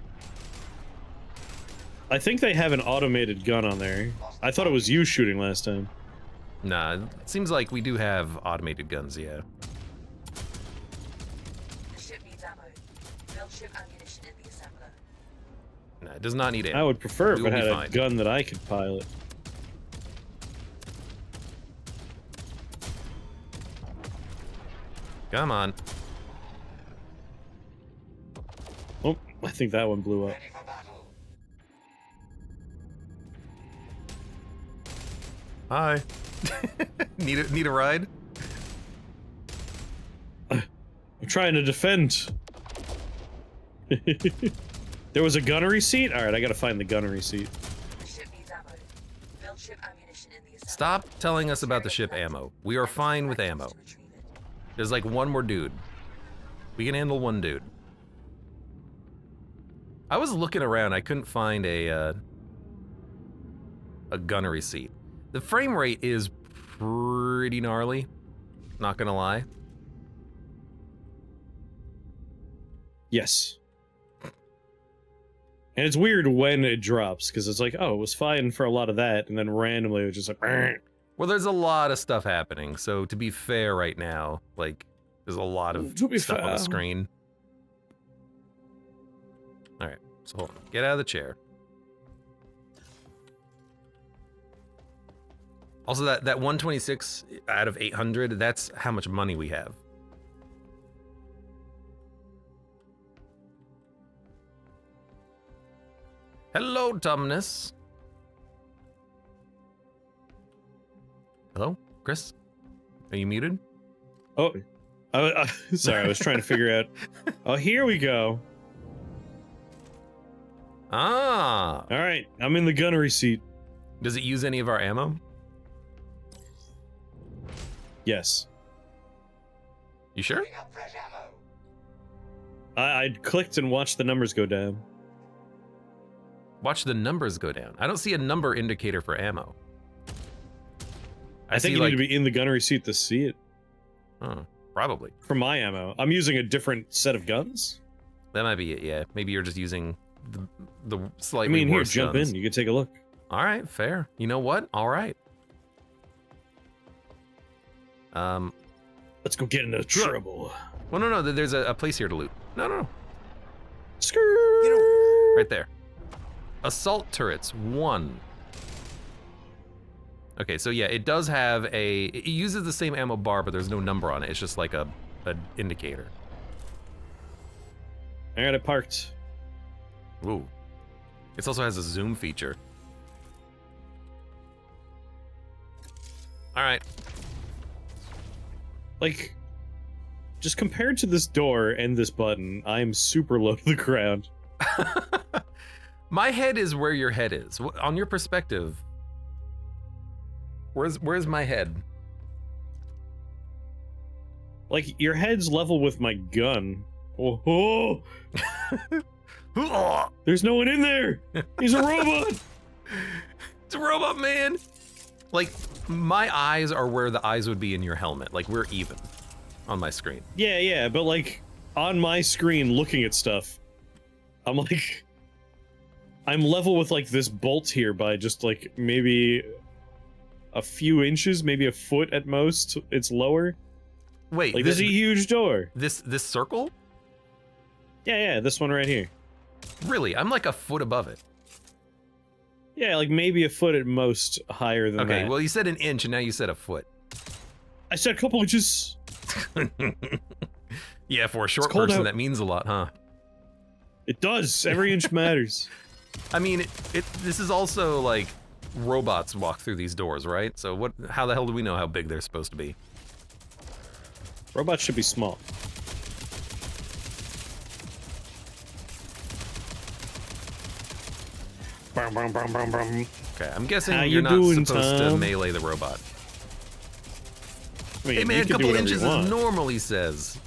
I think they have an automated gun on there. I thought it was you shooting last time. Nah, it seems like we do have automated guns, yeah. The ship needs ammo. Build ship ammunition in the assembler. Nah, it does not need I ammo. would prefer if We it will be had a fine. gun that I could pilot. Come on. Oh, I think that one blew up. Ready for battle. Hi. need a ride? I'm trying to defend. There was a gunnery seat? Alright, I gotta find the gunnery seat. The ship needs ammo. Build ship ammunition in the assembler. Stop telling us about the ship ammo. We are fine with ammo. To retrieve it. There's like one more dude. We can handle one dude. I was looking around. I couldn't find a gunnery seat. The frame rate is pretty gnarly. Not gonna lie. Yes. And it's weird when it drops, because it's like, oh, it was fine for a lot of that, and then randomly it was just like, "Brr." Well, there's a lot of stuff happening. So to be fair right now, like, there's a lot of To be stuff on the fair. screen. All right, so hold on. Get out of the chair. Also, that 126 out of 800, that's how much money we have. Hello, Tumnus. Hello, Chris? Are you muted? Oh, sorry, I was trying to figure out. Oh, here we go. Ah. All right, I'm in the gunnery seat. Does it use any of our ammo? Yes. You sure? Bring up fresh ammo. I clicked and watched the numbers go down. Watch the numbers go down. I don't see a number indicator for ammo. I think see, you like, need to be in the gunnery seat to see it. Oh, probably. For my ammo, I'm using a different set of guns. That might be it, yeah. Maybe you're just using the I slightly mean, here, worse jump guns. in. You can take a look. All right, fair. You know what? All right. Let's go get into trouble. Well, no, there's a place here to loot. No. Skirt. Right there. Assault turrets, 1. Okay, so yeah, it does have it uses the same ammo bar, but there's no number on it. It's just like an indicator. I got it parked. Ooh. It also has a zoom feature. All right. Like, just compared to this door and this button, I'm super low to the ground. My head is where your head is. On your perspective, where's my head? Like, your head's level with my gun. Oh, there's no one in there. He's a robot. It's a robot man. Like, my eyes are where the eyes would be in your helmet. Like, we're even on my screen. Yeah, but like, on my screen looking at stuff, I'm like, I'm level with like this bolt here by just like maybe a few inches, maybe a foot at most. It's lower. Wait, Like, there's a huge door. This circle? Yeah, this one right here. Really? I'm like a foot above it. Yeah, like maybe a foot at most higher than that. Okay, well, you said an inch and now you said a foot. I said a couple inches. Yeah, for a short cold person, out. that means a lot, huh? It does. Every inch matters. I mean, this is also like robots walk through these doors, right? So how the hell do we know how big they're supposed to be? Robots should be small. Okay, I'm guessing How you're you not doing, supposed to Tom? melee the robot. I mean, Hey you man, a can do couple whatever inches you want. as normal, he says.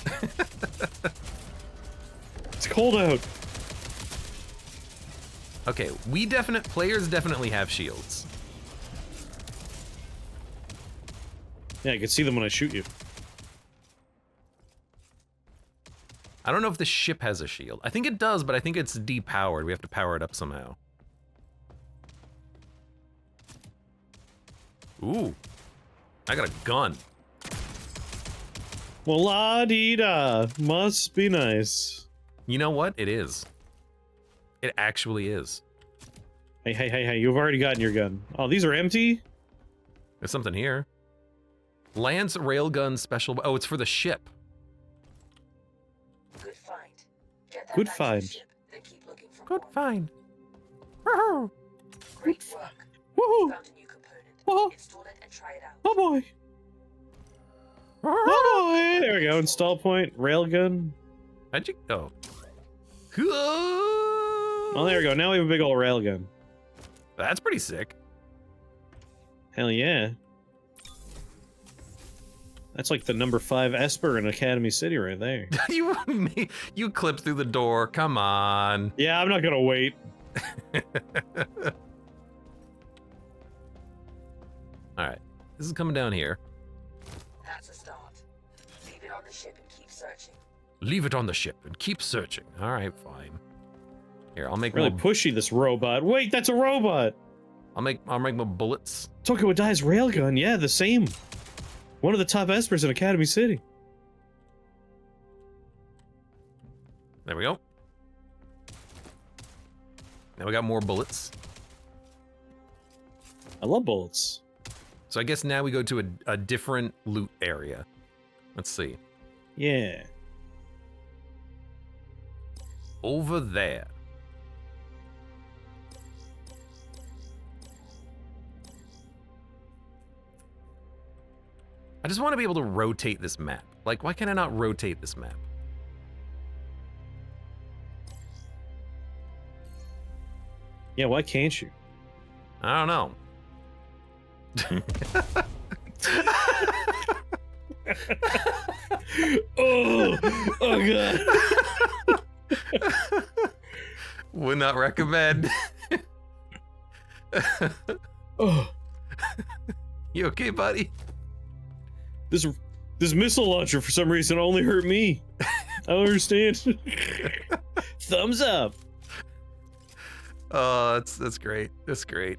It's cold out. Okay, players definitely have shields. Yeah, I can see them when I shoot you. I don't know if the ship has a shield. I think it does, but I think it's depowered. We have to power it up somehow. Ooh. I got a gun. Well, la-dee-da. Must be nice. You know what? It is. It actually is. Hey, you've already gotten your gun. Oh, these are empty? There's something here. Lance Railgun Special... Oh, it's for the ship. Good find. Get that Good back to the find. ship, then keep looking for Good more. find. Great work. Woohoo! Found a new component. Whoa. Install it and try it out. Oh boy. Oh boy. There we go. Install point. Railgun. How'd you... Oh. Oh, there we go. Now we have a big old railgun. That's pretty sick. Hell yeah. That's like the number 5 Esper in Academy City right there. you clipped through the door. Come on. Yeah, I'm not gonna wait. All right, this is coming down here. That's a start. Leave it on the ship and keep searching. Leave it on the ship and keep searching. All right, fine. Here, I'll make Really more, pushy, this robot. Wait, that's a robot! I'll make more bullets. Tokyo Dai's railgun, yeah, the same. One of the top Espers in Academy City. There we go. Now we got more bullets. I love bullets. So I guess now we go to a different loot area. Let's see. Yeah. Over there. I just want to be able to rotate this map. Like, why can I not rotate this map? Yeah, why can't you? I don't know. Oh god. Would not recommend. Oh, You okay, buddy? this missile launcher for some reason only hurt me. I don't understand. Thumbs up. Oh, that's great. That's great.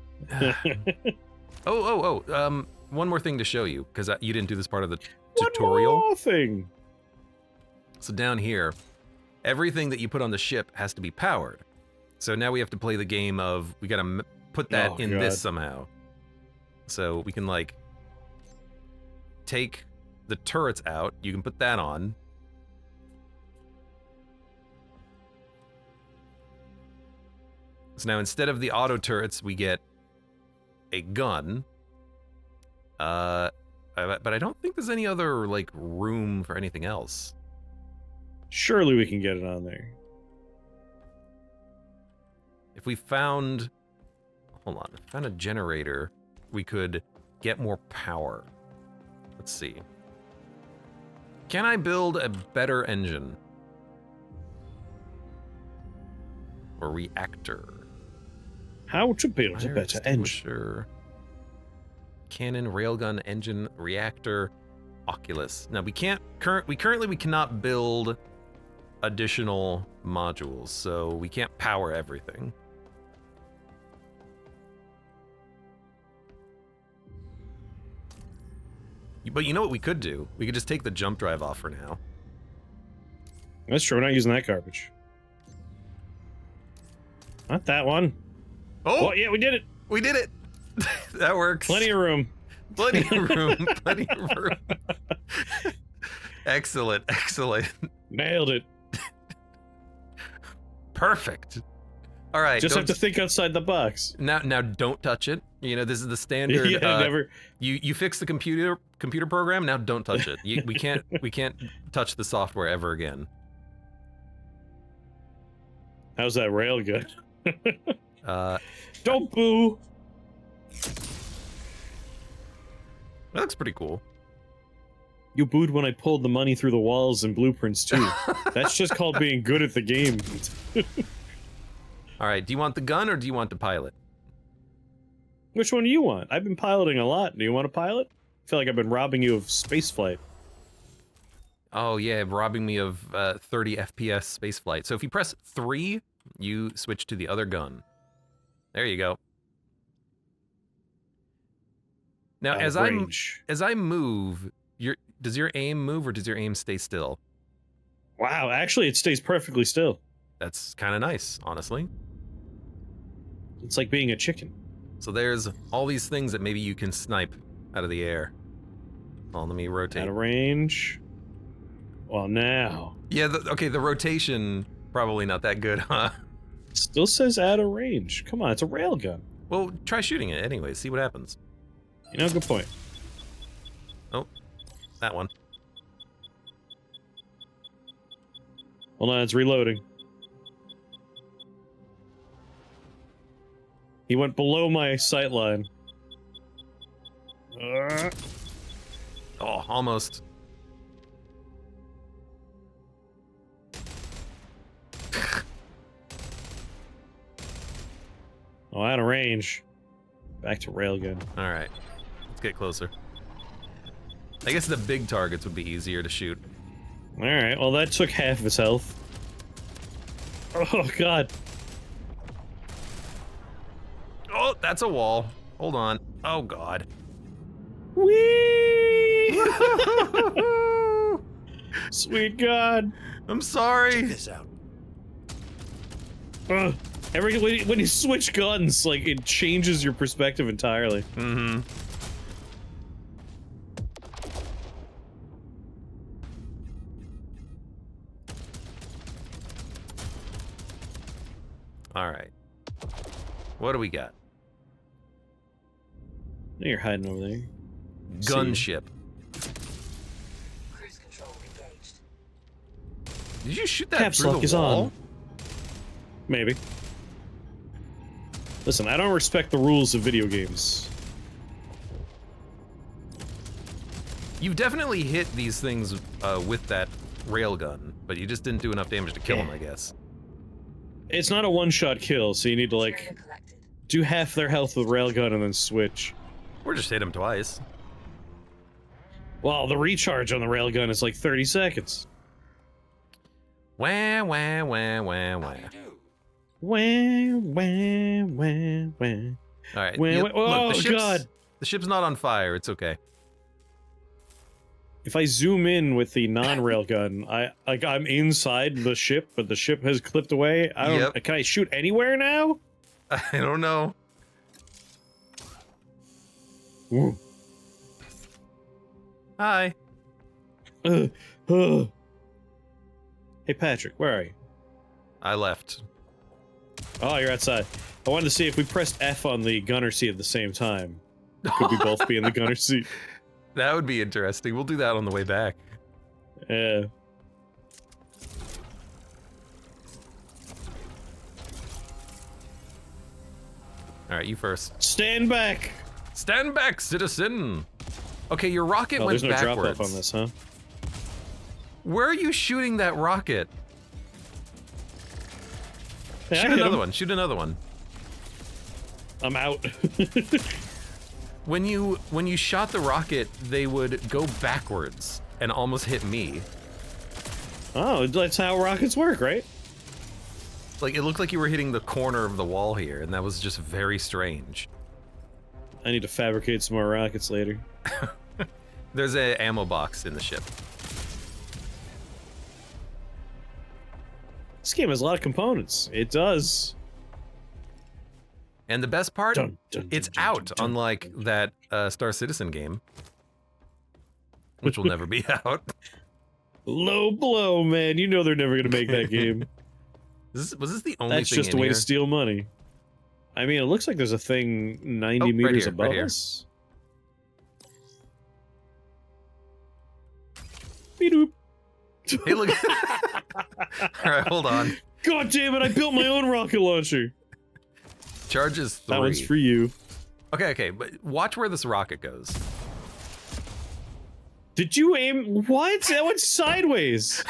One more thing to show you, because you didn't do this part of the tutorial. One more thing. So down here, everything that you put on the ship has to be powered. So now we have to play the game of, we gotta put that in God. this somehow. So we can like, take the turrets out, you can put that on. So now instead of the auto turrets, we get a gun. But I don't think there's any other like room for anything else. Surely we can get it on there. If we found, hold on, found a generator, we could get more power. Let's see. Can I build a better engine? Or reactor? How to build a Fire better engine. extinguisher, cannon, railgun, engine, reactor, Oculus. Now we currently cannot build additional modules, so we can't power everything. But you know what we could do? We could just take the jump drive off for now. That's true, we're not using that garbage. Not that one. Oh, Yeah, we did it. we did it! That works. Plenty of room. Plenty of room. Plenty of room. Excellent. Excellent. Nailed it. Perfect. All right. Just have to think outside the box. Now don't touch it. You know, this is the standard. Yeah, never. You fix the computer program. Now don't touch it. We can't touch the software ever again. How's that railgun? Don't boo. That looks pretty cool. You booed when I pulled the money through the walls and blueprints too. That's just called being good at the game. All right. Do you want the gun or do you want to pilot? Which one do you want? I've been piloting a lot. Do you want to pilot? I feel like I've been robbing you of spaceflight. Oh yeah, robbing me of 30 FPS spaceflight. So if you press 3, you switch to the other gun. There you go. Now as I move, does your aim move or does your aim stay still? Wow, actually it stays perfectly still. That's kind of nice, honestly. It's like being a chicken. So there's all these things that maybe you can snipe out of the air. Oh, let me rotate. Out of range. Well, now. Yeah, okay, the rotation, probably not that good, huh? Still says out of range. Come on, it's a railgun. Well, try shooting it anyway, see what happens. You know, good point. Oh, that one. Hold on, it's reloading. He went below my sight line. Oh, almost. Oh, out of range. Back to railgun. All right, let's get closer. I guess the big targets would be easier to shoot. All right. Well, that took half of his health. Oh God. Oh, that's a wall. Hold on. Oh God. Whee! Sweet God. I'm sorry. Check this out. When you switch guns, like, it changes your perspective entirely. Mm-hmm. All right. What do we got? You're hiding over there. Gunship. Cruise control engaged. Did you shoot that Caps through lock the is wall? on. Maybe. Listen, I don't respect the rules of video games. You've definitely hit these things with that railgun, but you just didn't do enough damage to kill them, I guess. It's not a one-shot kill, so you need to, like, Material collected. do half their health with railgun and then switch. Or just hit him twice. Well, the recharge on the railgun is like 30 seconds. Wah, wah, wah, wah, wah. How do you do? Wah, wah, wah, wah. All right. Wah, you- wah. Oh, look, the ship's, God. The ship's not on fire. It's okay. If I zoom in with the non-railgun, I'm inside the ship, but the ship has clipped away. I don't. Yep. Can I shoot anywhere now? I don't know. Ooh. Hi. Uh, uh. Hey Patrick, where are you? I left. Oh, you're outside. I wanted to see if we pressed F on the gunner seat at the same time. Could we both be in the gunner seat? That would be interesting. We'll do that on the way back. Yeah. All right, you first. Stand back! Stand back, citizen. Okay, your rocket Oh, went there's no drop backwards. off on this, huh? Where are you shooting that rocket? Hey, I Shoot hit another him. one. Shoot another one. I'm out. When you shot the rocket, they would go backwards and almost hit me. Oh, that's how rockets work, right? Like, it looked like you were hitting the corner of the wall here, and that was just very strange. I need to fabricate some more rockets later. There's a ammo box in the ship. This game has a lot of components. It does. And the best part, Dun, dun, it's dun, dun, out, dun, dun. unlike that Star Citizen game, which will never be out. Low blow, man. You know they're never gonna make that game. Was this the only That's thing just a in way here? to steal money. I mean, it looks like there's a thing 90 Oh, right meters here, above right here. us. Beep-doop. Hey, look. All right, hold on. God damn it! I built my own rocket launcher. Charges 3. That one's for you. Okay, but watch where this rocket goes. Did you aim? What? That went sideways.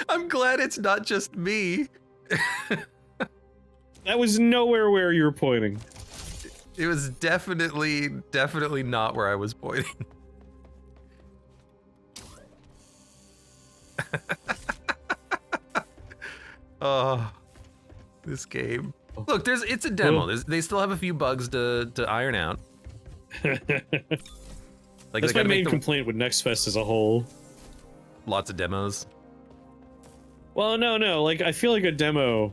I'm glad it's not just me. That was nowhere where you were pointing. It was definitely not where I was pointing. Oh, this game. Look, it's a demo. They still have a few bugs to iron out. Like, That's they my gotta main make complaint with Next Fest as a whole. lots of demos. Well, no. Like, I feel like a demo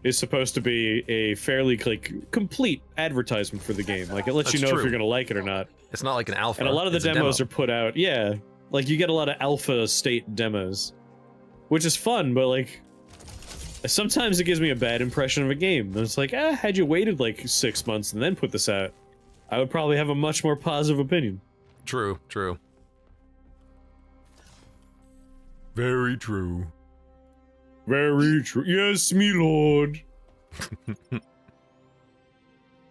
is supposed to be a fairly, like, complete advertisement for the game. Like, it lets you That's know true. if you're gonna like it or not. It's not like an alpha. And a lot of the it's a demos demo. are put out, yeah. Like, you get a lot of alpha state demos. Which is fun, but, like, sometimes it gives me a bad impression of a game. And it's like, had you waited, like, 6 months and then put this out, I would probably have a much more positive opinion. True. Very true. Very true. Yes, me lord.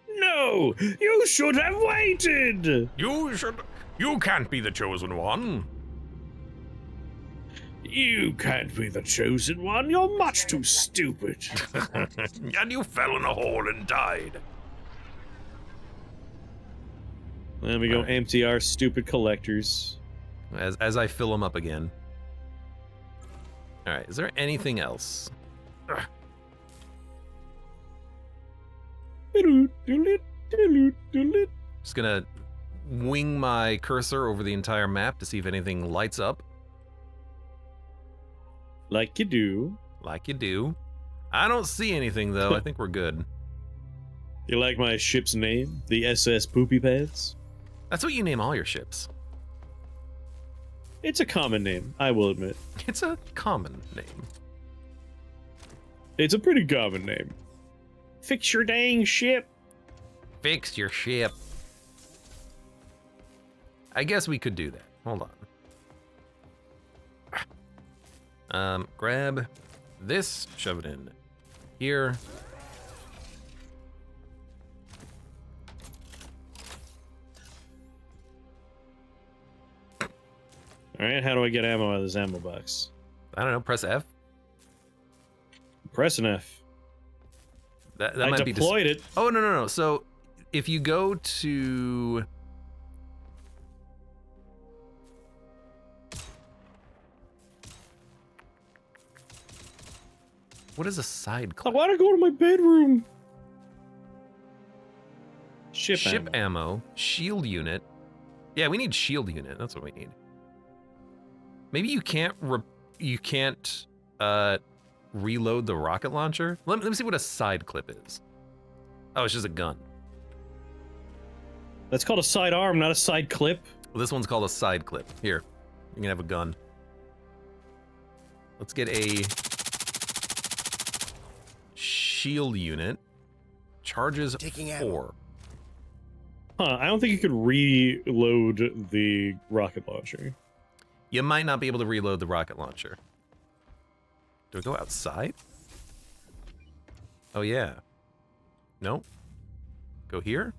No! You should have waited! You can't be the chosen one. You can't be the chosen one. You're much too stupid. And you fell in a hole and died. There we go. Empty our stupid collectors. As I fill them up again. All right. Is there anything else? Ugh. Just gonna wing my cursor over the entire map to see if anything lights up. Like you do. Like you do. I don't see anything though. I think we're good. You like my ship's name? The SS Poopy Pants? That's what you name all your ships. It's a common name, I will admit. It's a common name. It's a pretty common name. Fix your dang ship. Fix your ship. I guess we could do that. Hold on. Grab this, shove it in here. Alright, how do I get ammo out of this ammo box? I don't know, press F. Press an F. That I might be deployed it. Oh, no. So if you go to... What is a side I clip? want to go to my bedroom. Ship ammo, shield unit. Yeah, we need shield unit. That's what we need. Maybe you can't reload the rocket launcher. Let me see what a side clip is. Oh, it's just a gun. That's called a side arm, not a side clip. Well, this one's called a side clip. Here, you can have a gun. Let's get a shield unit. Charges 4. Huh, I don't think you could reload the rocket launcher. You might not be able to reload the rocket launcher. Do I go outside? Oh, yeah. Nope. Go here?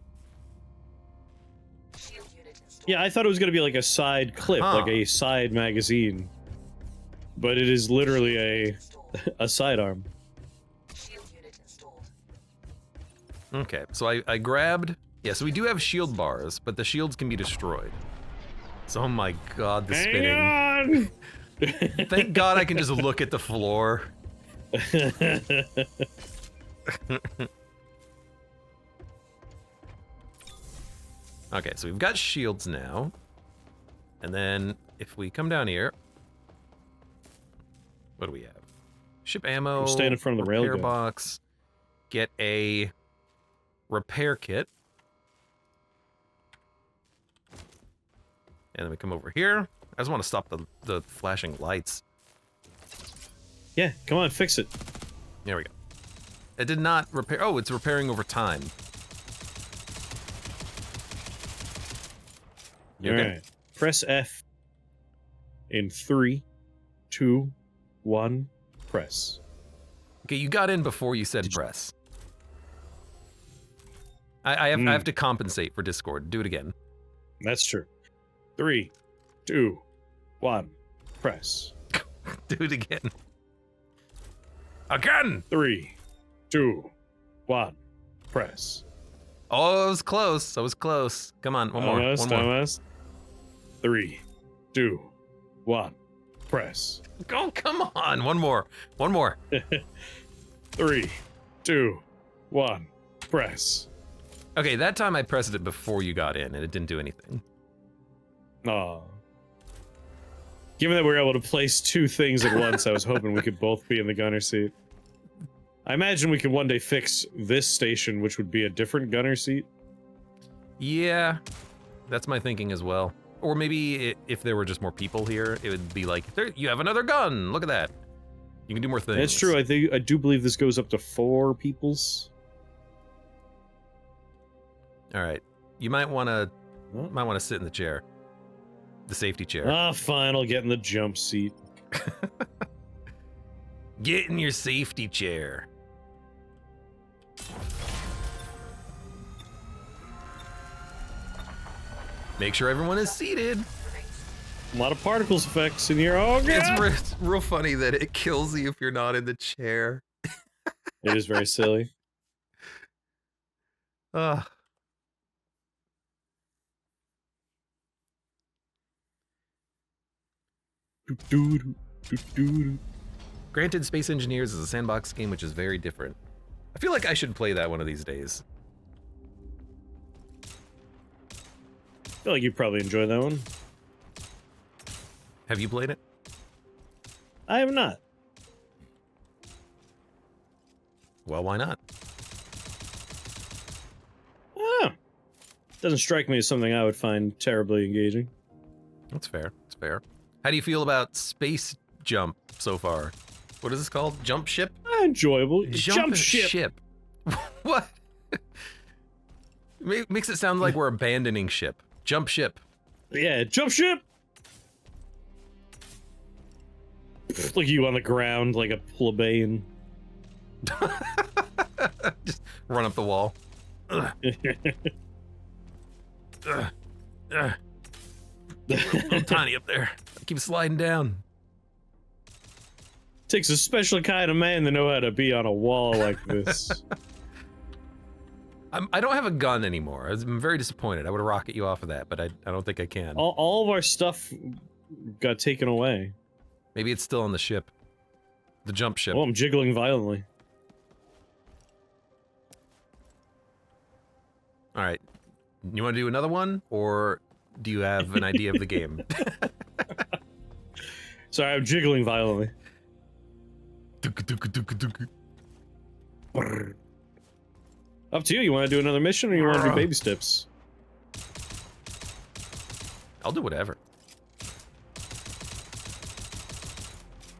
Yeah, I thought it was going to be like a side clip, like a side magazine. But it is literally a sidearm. Okay, so I grabbed... Yeah, so we do have shield bars, but the shields can be destroyed. So, oh my god, the spinning. Hang on! Thank god I can just look at the floor. Okay, so we've got shields now. And then if we come down here, what do we have? Ship ammo, Stand in front of the repair railgun. box, get a repair kit. And then we come over here. I just want to stop the flashing lights. Yeah, come on, fix it. There we go. It did not repair. Oh, it's repairing over time. You okay? Alright. Press F in 3, 2, 1, press. Okay, you got in before you said press. I have to compensate for Discord. Do it again. That's true. 3, 2, 1, press. Do it again. Again! 3, 2, 1, press. Oh, I was close. I was close. Come on, one more. Almost, One more. almost. 3, 2, 1, press. Oh, come on. One more. One more. 3, 2, 1, press. Okay, that time I pressed it before you got in, and it didn't do anything. Aw. Given that we were able to place two things at once, I was hoping we could both be in the gunner seat. I imagine we could one day fix this station, which would be a different gunner seat. Yeah, that's my thinking as well. Or maybe if there were just more people here, it would be like, there, you have another gun. Look at that. You can do more things. That's true. I do believe this goes up to 4 peoples. All right, you might want to sit in the chair, the safety chair. Ah, fine. I'll get in the jump seat. Get in your safety chair. Make sure everyone is seated. A lot of particles effects in here. Oh, God! It's real funny that it kills you if you're not in the chair. It is very silly. Ugh. Granted, Space Engineers is a sandbox game, which is very different. I feel like I should play that one of these days. I feel like you probably enjoy that one. Have you played it? I have not. Well, why not? Ah, doesn't strike me as something I would find terribly engaging. That's fair. That's fair. How do you feel about Space Jump so far? What is this called? Jump Ship? Enjoyable. Jump ship. What? Makes it sound like we're abandoning ship. Jump ship. Yeah, jump ship. Look you on the ground like a plebeian. Just run up the wall. Ugh. Ugh. Ugh. Little tiny up there. I keep sliding down. Takes a special kind of man to know how to be on a wall like this. I don't have a gun anymore. I'm very disappointed. I would rocket you off of that, but I don't think I can. All of our stuff got taken away. Maybe it's still on the ship. The jump ship. Oh, I'm jiggling violently. All right. You want to do another one, or do you have an idea of the game? Sorry, I'm jiggling violently. Up to you. You want to do another mission, or you want to do baby steps? I'll do whatever.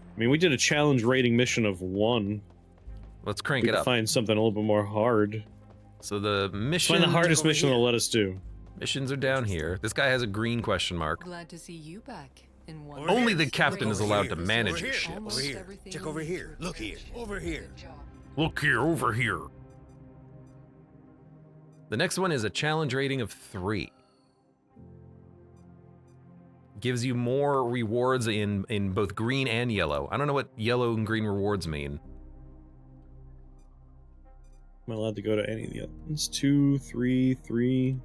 I mean, we did a challenge rating mission of 1. Let's crank We it could up. find something a little bit more hard. So the mission. Find the hardest mission they'll let us do. Missions are down here. This guy has a green question mark. Glad to see you back in one. Only the captain is Over allowed here. to manage Over the here. ship. Over here. Check over here. Look here. Over here. Look here, over here. The next one is a challenge rating of 3. Gives you more rewards in both green and yellow. I don't know what yellow and green rewards mean. Am I allowed to go to any of the others? 2, 3, 3.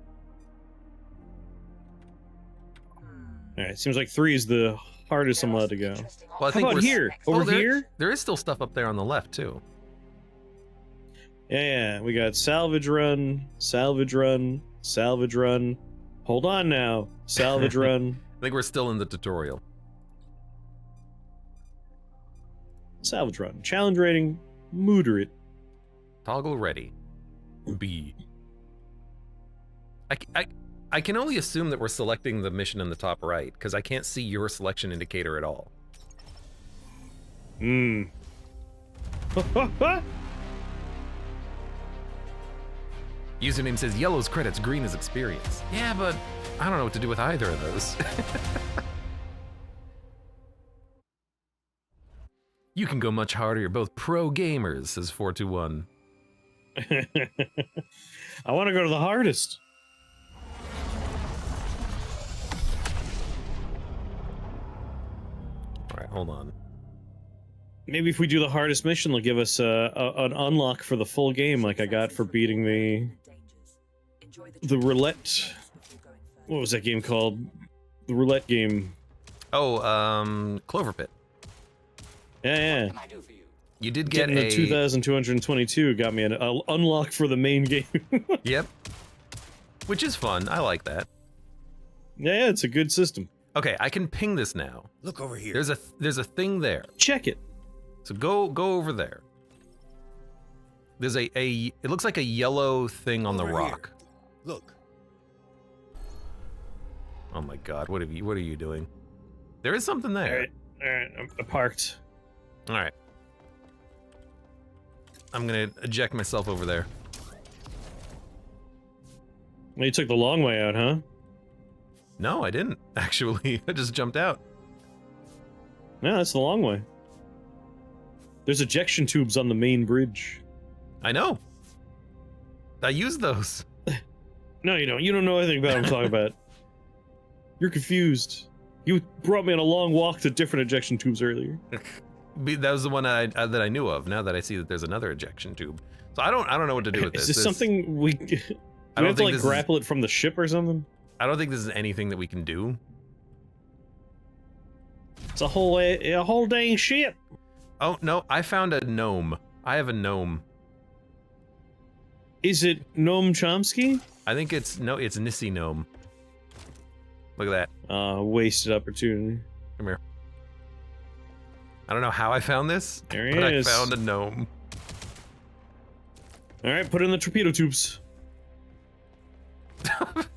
Alright, seems like 3 is the hardest I'm allowed to go. Well, I How about here? Over here? There is still stuff up there on the left, too. Yeah, we got salvage run, salvage run, salvage run. Hold on now. Salvage run. I think we're still in the tutorial. Salvage run. Challenge rating, moderate. Toggle ready. B. I can only assume that we're selecting the mission in the top right, because I can't see your selection indicator at all. Hmm. Username says yellow's credits, green is experience. Yeah, but I don't know what to do with either of those. You can go much harder, you're both pro gamers, says 421. I want to go to the hardest. Alright, hold on. Maybe if we do the hardest mission, they'll give us an unlock for the full game, like I got for beating the roulette. What was that game called? The roulette game. Oh, Clover Pit. Yeah. What can I do for you? You did get Getting a... the 2222 got me an unlock for the main game. Yep. Which is fun, I like that. Yeah, it's a good system. Okay, I can ping this now. Look over here. There's a thing there. Check it. So go over there. There's a it looks like a yellow thing on the Over rock. here. Look. Oh my god, what are you doing? There is something there. Alright, I'm parked. All right. I'm gonna eject myself over there. Well, you took the long way out, huh? No, I didn't, actually. I just jumped out. No, that's the long way. There's ejection tubes on the main bridge. I know. I use those. No, you don't. You don't know anything about what I'm talking about. You're confused. You brought me on a long walk to different ejection tubes earlier. That was the one that I knew of. Now that I see that there's another ejection tube, so I don't know what to do with this. Is this something we? Do we have to like grapple it from the ship or something? I don't think this is anything that we can do. It's a whole dang ship. Oh no! I found a gnome. I have a gnome. Is it Noam Chomsky? I think it's Nissi Gnome. Look at that. Wasted opportunity. Come here. I don't know how I found this, there he but is. I found a gnome. All right, put it in the torpedo tubes.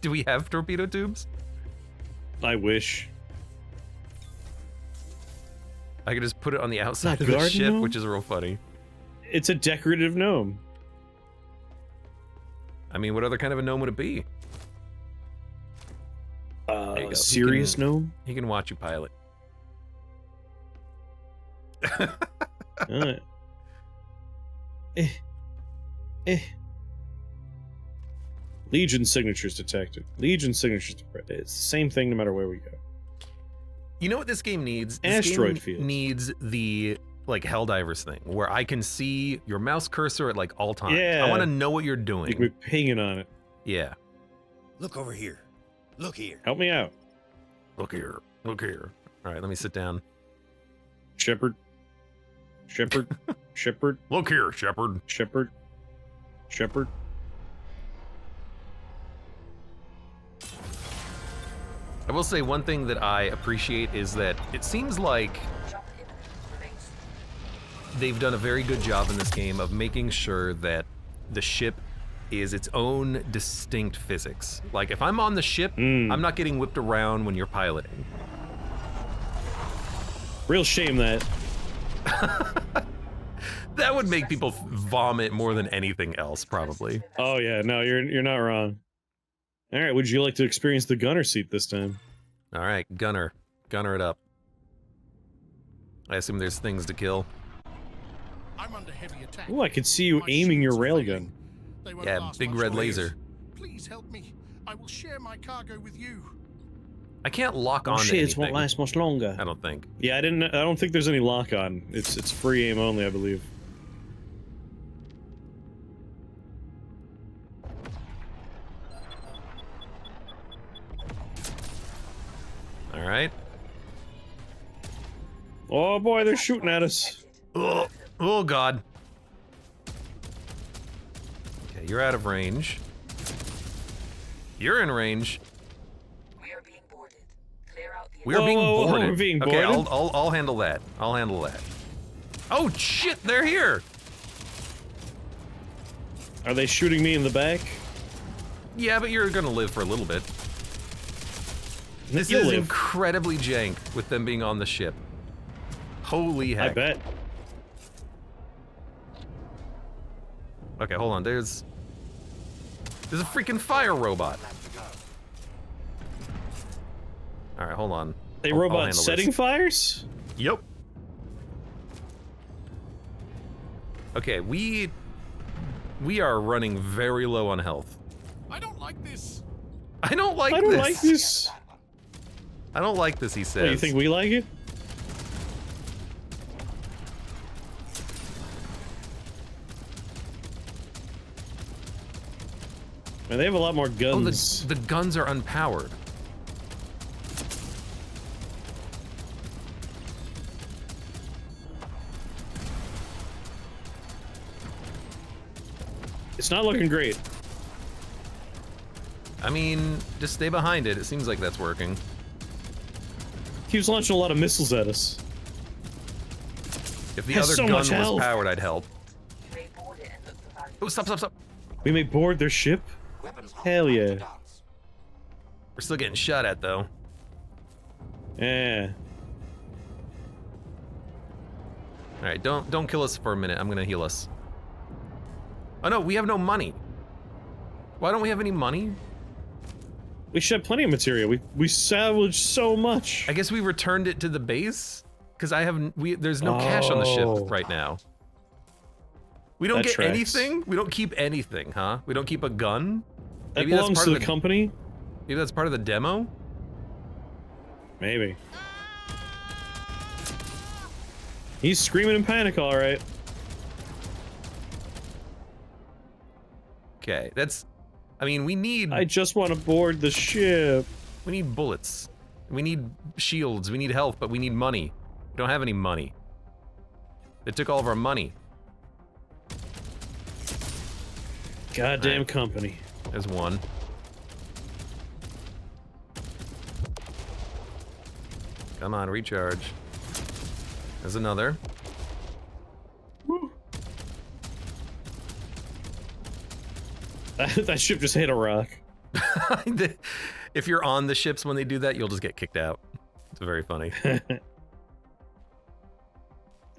Do we have torpedo tubes? I wish. I could just put it on the outside Not of the garden ship, gnome? which is real funny. It's a decorative gnome. I mean, what other kind of a gnome would it be? There you go. Serious gnome? He can watch you pilot. Alright. Legion signatures detected. Legion signatures detected. It's the same thing no matter where we go. You know what this game needs? This Asteroid game fields. needs the like Helldivers thing, where I can see your mouse cursor at like all times. Yeah. I want to know what you're doing. You can be pinging on it. Yeah. Look over here. Look here. Help me out. Look here. Look here. All right, let me sit down. Shepard. Shepard. Shepard. Look here, Shepard. Shepard. Shepard. I will say one thing that I appreciate is that it seems like they've done a very good job in this game of making sure that the ship is its own distinct physics. Like, if I'm on the ship, I'm not getting whipped around when you're piloting. Real shame that. That would make people vomit more than anything else, probably. Oh yeah, no, you're not wrong. All right, would you like to experience the gunner seat this time? All right, gunner it up. I assume there's things to kill. I'm under heavy attack. Oh, I could see you My aiming your shields are railgun. failing. They won't Yeah, last big much red longer. laser. Please help me. I will share my cargo with you. I can't lock on to Shields won't anything. last much longer. I don't think. Yeah, I don't think there's any lock on. It's free aim only, I believe. All right. Oh boy, they're shooting at us. Oh God. Okay, you're out of range. You're in range. We are being boarded. Clear out the We are being Whoa, boarded. we're being Okay, boarded? I'll handle that. I'll handle that. Oh shit, they're here. Are they shooting me in the back? Yeah, but you're gonna live for a little bit. This You'll is live. incredibly jank with them being on the ship. Holy heck. I bet. Okay, hold on. There's a freaking fire robot. All right, hold on. They I'll robot handle setting this. fires? Yep. Okay, we are running very low on health. I don't like this. I don't like I don't this. like this. I don't like this, he says. What, you think we like it? Man, they have a lot more Oh, guns. the guns are unpowered. It's not looking great. I mean, just stay behind it. It seems like that's working. Keeps launching a lot of missiles at us. If the Has other so gun much was health. powered, I'd help. You may board it and look for valuable. Oh, stop. We may board their ship? Weapons Hell yeah. dance. We're still getting shot at, though. Yeah. All right, don't kill us for a minute. I'm gonna heal us. Oh no, we have no money. Why don't we have any money? We should have plenty of material. We salvaged so much. I guess we returned it to the base because there's no cash on the Oh. ship right now. We don't That get tracks. anything. We don't keep anything, huh? We don't keep a gun. That Maybe that's belongs part to of the company? Maybe that's part of the demo. Maybe. He's screaming in panic, all right. Okay, that's... I mean, we need... I just want to board the ship. We need bullets. We need shields. We need health, but we need money. We don't have any money. They took all of our money. Goddamn Right. company. There's one. Come on, recharge. There's another. Woo. That ship just hit a rock. If you're on the ships when they do that, you'll just get kicked out. It's very funny.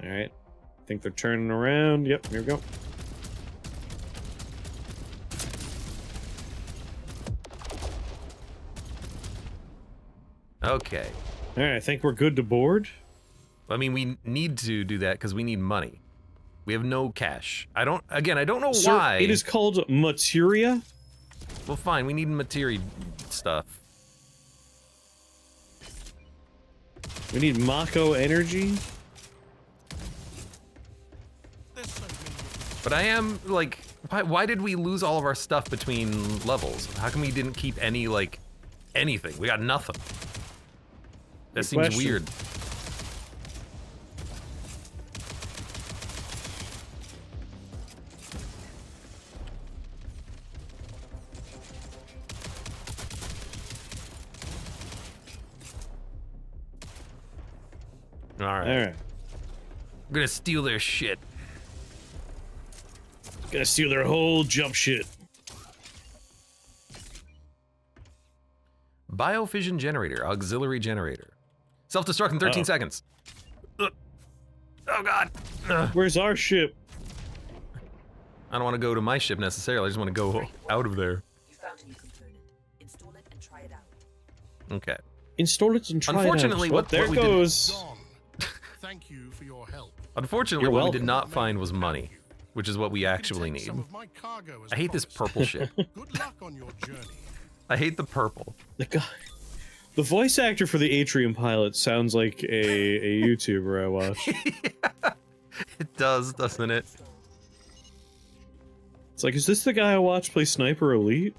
Alright. I think they're turning around. Yep, here we go. Okay. Alright, I think we're good to board. I mean, we need to do that because we need money. We have no cash. I don't know Sir, why. it is called materia. Well, fine, we need material stuff. We need Mako energy. But I am, like, why did we lose all of our stuff between levels? How come we didn't keep any, like, anything? We got nothing. That Good seems question. weird. Alright. Alright. I'm gonna steal their shit. Gotta steal their whole jump shit. Biofission generator, auxiliary generator. Self-destruct in 13 seconds. Ugh. Oh god. Ugh. Where's our ship? I don't want to go to my ship necessarily, I just want to go out of there. You found a new component. Install it and try it out. Okay. Install it and try Unfortunately, it out. There what we did- goes. Don, thank you for your help. Unfortunately, You're what we welcome. did not find was money, which is what we You can actually take need. some of my cargo as I hate this promised. purple ship. Good luck on your journey. I hate the purple. The guy, the voice actor for the Atrium pilot sounds like a YouTuber I watch. It does, doesn't it? It's like, is this the guy I watched play Sniper Elite?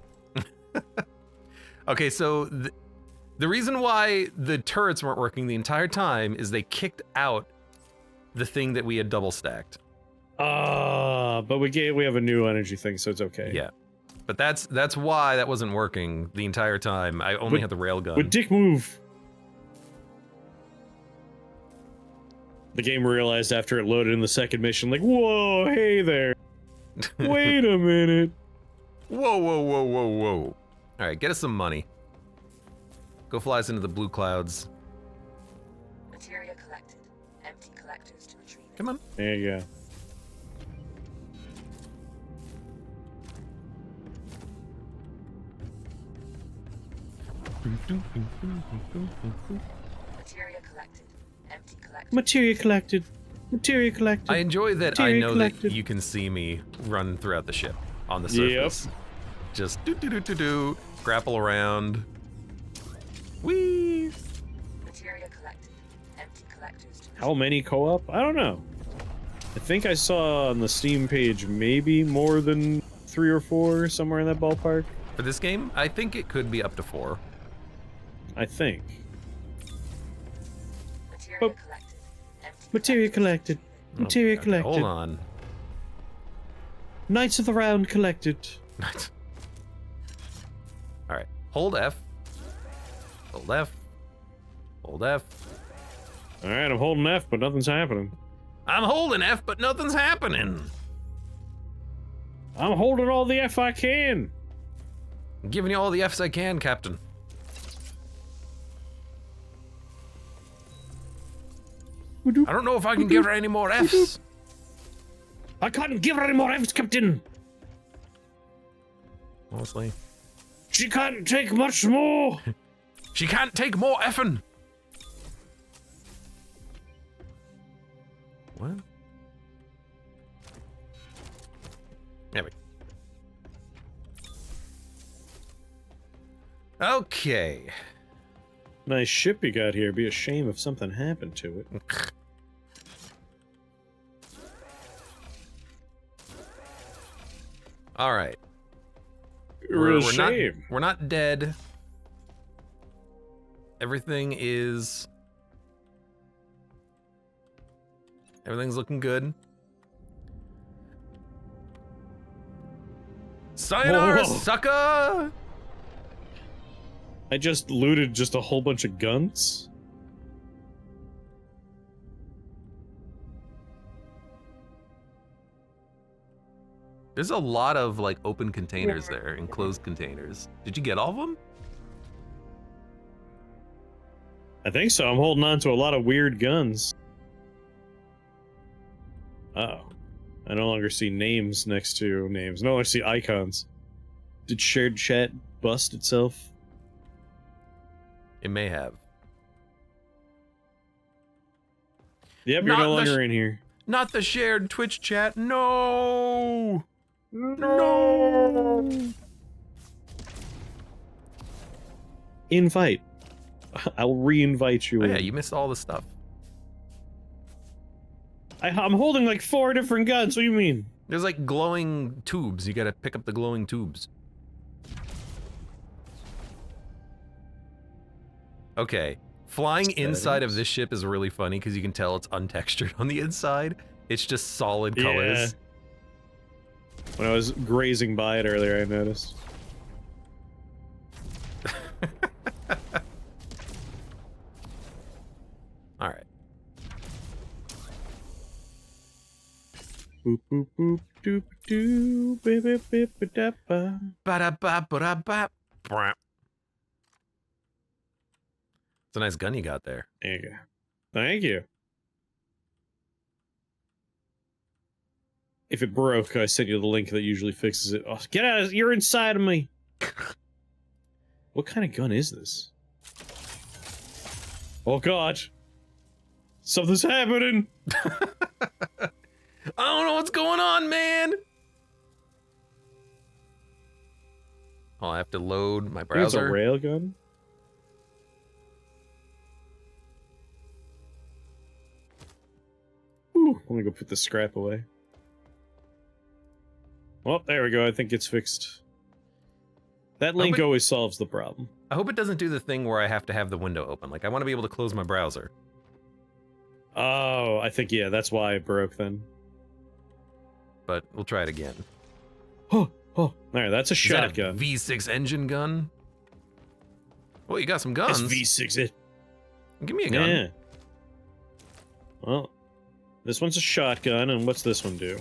Okay, so the reason why the turrets weren't working the entire time is they kicked out the thing that we had double stacked. But we have a new energy thing, so it's okay. Yeah. But that's why that wasn't working the entire time. I only had the railgun. Would Dick move? The game realized after it loaded in the second mission, like, whoa, hey there. Wait a minute. Whoa, whoa, whoa, whoa, whoa. Alright, get us some money. Go fly us into the blue clouds. Materia collected. Empty collectors to retrieve it. Come on. There you go. Materia collected. Empty collectors. Materia collected. Materia collected. I enjoy that I Material know collected. that you can see me run throughout the ship on the Yep. surface. Just do, grapple around. Whee! Materia collected. Empty collectors to How many co-op? I don't know. I think I saw on the Steam page maybe more than 3 or 4, somewhere in that ballpark. For this game, I think it could be up to 4. I think. Materia Oh. collected. Empty Materia collected. Materia Okay, collected. hold on. Knights of the Round collected. Alright, hold F. Hold F. Hold F. Alright, I'm holding F, but nothing's happening. I'm holding F, but nothing's happening. I'm holding all the F I can. I'm giving you all the Fs I can, Captain. I don't know if I can give her any more Fs. I can't give her any more Fs, Captain. Honestly. She can't take much more. She can't take more effing. What? There we go. Okay. Nice ship you got here. Be a shame if something happened to it. All right. Real shame. We're not dead. Everything's looking good. Sayonara, Whoa. sucker! I just looted just a whole bunch of guns. There's a lot of like open containers there, enclosed containers. Did you get all of them? I think so. I'm holding on to a lot of weird guns. Uh-oh. I no longer see names next to names. No, I see icons. Did shared chat bust itself? It may have. Yep, you're no longer in here. Not the shared Twitch chat. No! No! Invite. I'll re-invite you Oh, in. yeah, you missed all the stuff. I'm holding like 4 different guns. What do you mean? There's like glowing tubes. You gotta pick up the glowing tubes. Okay. Flying inside of this ship is really funny because you can tell it's untextured on the inside. It's just solid colors. When I was grazing by it earlier, I noticed. All right. Boop boop boop doop doo baby bip da ba. Ba-da-ba-ba-da-ba. Brap. It's a nice gun you got there. There you go. Thank you. If it broke, I sent you the link that usually fixes it. Oh, get out of you're inside of me. What kind of gun is this? Oh god. Something's happening. I don't know what's going on, man. Oh, I have to load my browser. It's a railgun. Ooh, let me go put the scrap away. Well, there we go. I think it's fixed. That link always solves the problem. I hope it doesn't do the thing where I have to have the window open. Like, I want to be able to close my browser. Oh, I think, yeah, that's why it broke then. But we'll try it again. Oh, there, that's a Is that shotgun. a V6 engine gun? Well, you got some guns. It's V6 it. Give me a gun. Yeah. Well, this one's a shotgun, and what's this one do?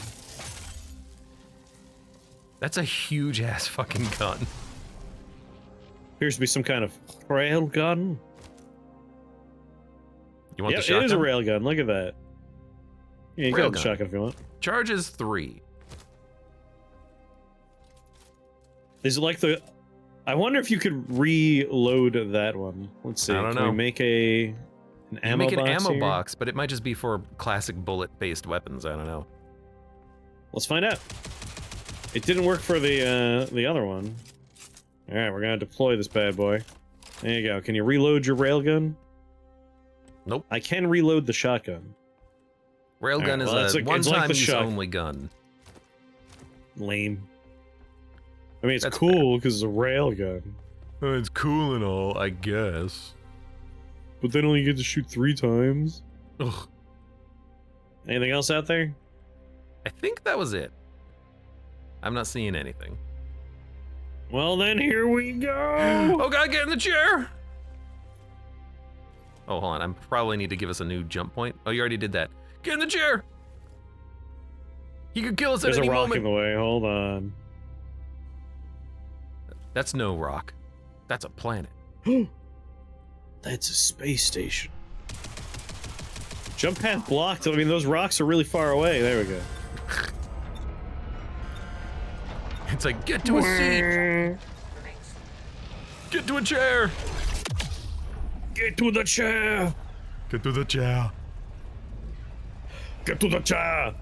That's a huge ass fucking gun. Appears to be some kind of rail gun. You want Yeah, the shotgun? it is a rail gun. Look at that. Yeah, you can have the Railgun. shotgun if you want. Charges 3. Is it like the... I wonder if you could reload that one. Let's see. I don't Can know. we make an ammo You make an box ammo here? box, but it might just be for classic bullet-based weapons. I don't know. Let's find out. It didn't work for the other one. All right, we're gonna deploy this bad boy. There you go. Can you reload your railgun? Nope. I can reload the shotgun. Railgun well, is it's a like the one-time use shot- only gun. Lame. I mean, it's That's cool because it's a railgun, It's cool and all, I guess. but then only get to shoot 3 times. Ugh. Anything else out there? I think that was it. I'm not seeing anything. Well, then here we go. Oh god, get in the chair! Oh, hold on. I probably need to give us a new jump point. Oh, you already did that. Get in the chair! He could kill us There's at a any rock moment. in the way. Hold on. That's no rock. That's a planet. That's a space station. Jump path blocked. I mean, those rocks are really far away. There we go. It's like, get to a seat! Get to a chair! Get to the chair. Get to the chair. Get to the chair.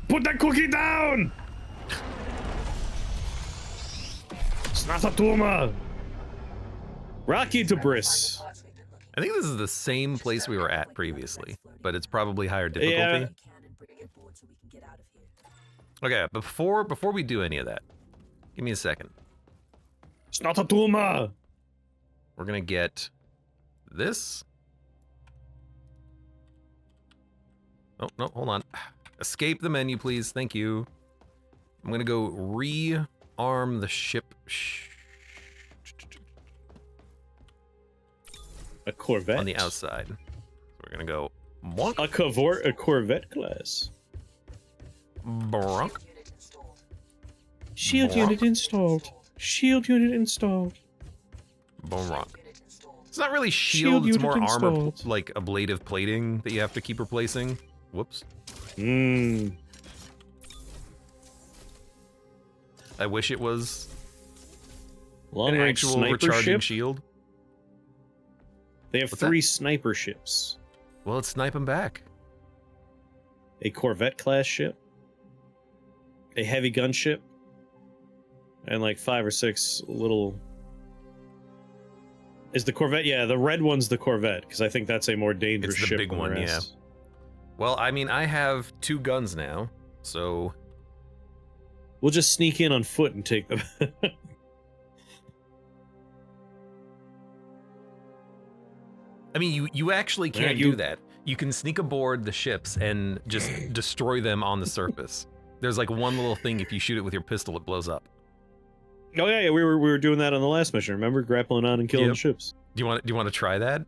Put that cookie down. It's not a tumor. Rocky Debris. I think this is the same place we were at previously, but it's probably higher difficulty. Okay, before we do any of that, give me a second. It's not a tumor. We're gonna get this. Oh, no, hold on. Escape the menu, please. Thank you. I'm gonna go rearm the ship. A Corvette? On the outside. So we're gonna go... A Corvette class. Bronk. Shield unit installed. Shield unit installed. Bronk. It's not really shield, it's more armor, like ablative plating that you have to keep replacing. Whoops. I wish it was an actual recharging shield. They have three sniper ships. Well, let's snipe them back. A Corvette class ship. A heavy gunship. And like 5 or 6 little... Is the Corvette? Yeah, the red one's the Corvette, because I think that's a more dangerous ship. It's the big one, yeah. Well, I mean, I have 2 guns now, so... We'll just sneak in on foot and take them. I mean, you actually can't do that. You can sneak aboard the ships and just destroy them on the surface. There's like one little thing, if you shoot it with your pistol, it blows up. Oh yeah, we were doing that on the last mission. Remember, grappling on and killing ships. Do you want to try that?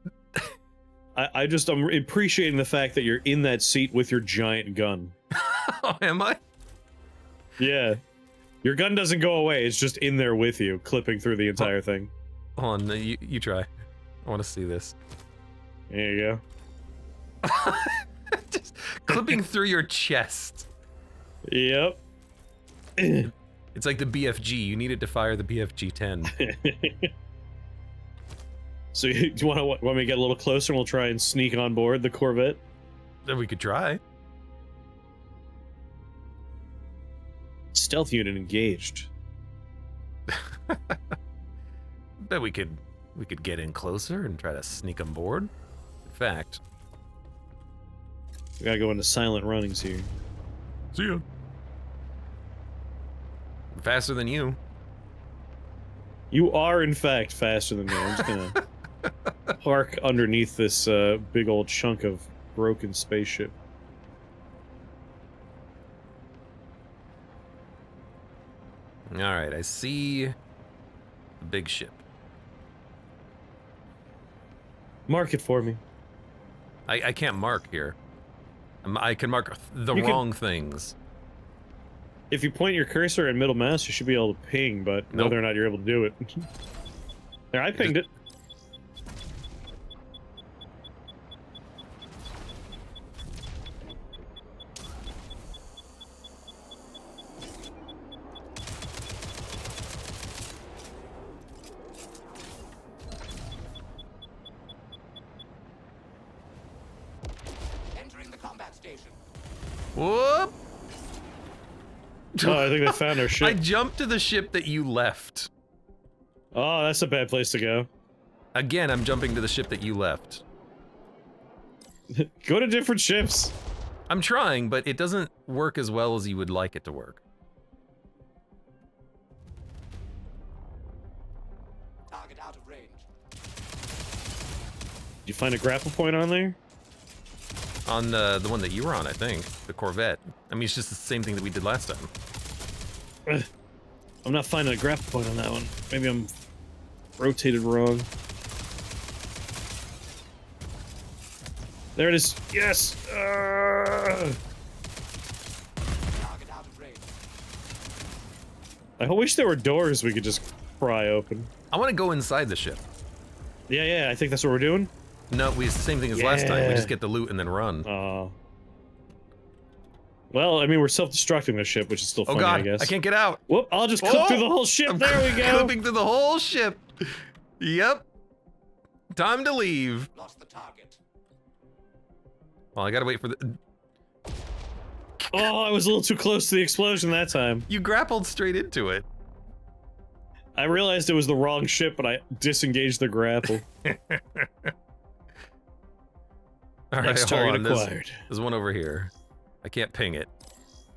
I'm appreciating the fact that you're in that seat with your giant gun. Oh, am I? Yeah, your gun doesn't go away. It's just in there with you, clipping through the entire thing. Hold on, you try. I want to see this. There you go. Just clipping through your chest. Yep. It's like the BFG. You need it to fire the BFG-10. So you want me to get a little closer and we'll try and sneak on board the Corvette? Then we could try. Stealth unit engaged. Bet we could get in closer and try to sneak on board. In fact, we gotta go into silent runnings here. See ya. Faster than you. You are, in fact, faster than me. I'm just gonna park underneath this big old chunk of broken spaceship. Alright, I see the big ship. Mark it for me. I can't mark here. I can mark the wrong things. If you point your cursor and middle mouse, you should be able to ping, but whether or not you're able to do it. There, I pinged it. Entering the combat station. Whoop! Oh, I think they found our ship. I jumped to the ship that you left. Oh, that's a bad place to go. Again, I'm jumping to the ship that you left. Go to different ships. I'm trying, but it doesn't work as well as you would like it to work. Target out of range. Did you find a grapple point on there? On the one that you were on, I think. The Corvette. I mean, it's just the same thing that we did last time. I'm not finding a grapple point on that one. Maybe I'm rotated wrong. There it is. Yes! Target out of range. I wish there were doors we could just pry open. I want to go inside the ship. Yeah, I think that's what we're doing. No, it's the same thing as last time. We just get the loot and then run. Well, I mean, we're self-destructing the ship, which is still funny, I guess. I can't get out. Whoop, I'll just clip through the whole ship. There we go. Clipping through the whole ship. Yep. Time to leave. Lost the target. Well, I gotta wait for the... Oh, I was a little too close to the explosion that time. You grappled straight into it. I realized it was the wrong ship, but I disengaged the grapple. All right, Next hold target on. acquired. There's one over here. I can't ping it.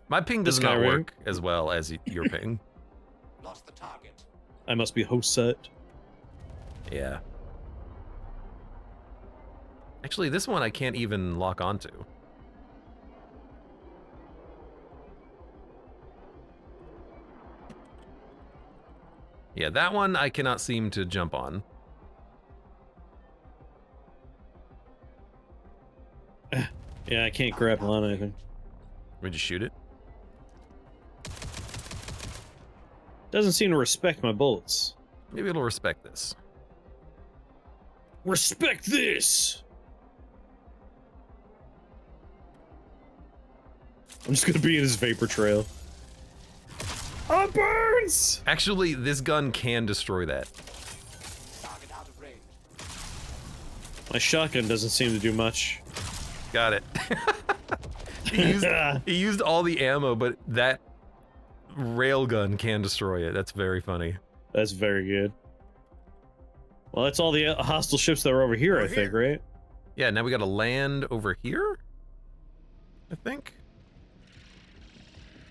My ping does This guy, not right? work as well as your ping. Lost the target. I must be host set. Yeah. Actually, this one I can't even lock onto. Yeah, that one I cannot seem to jump on. Yeah, I can't grapple on anything. Would you shoot it? Doesn't seem to respect my bullets. Maybe it'll respect this. Respect this! I'm just gonna be in his vapor trail. Oh, it burns! Actually, this gun can destroy that. Target out of range. My shotgun doesn't seem to do much. Got it. he used all the ammo, but that railgun can destroy it. That's very funny. That's very good. Well, that's all the hostile ships that are over here, I think, right? Yeah, now we gotta land over here? I think?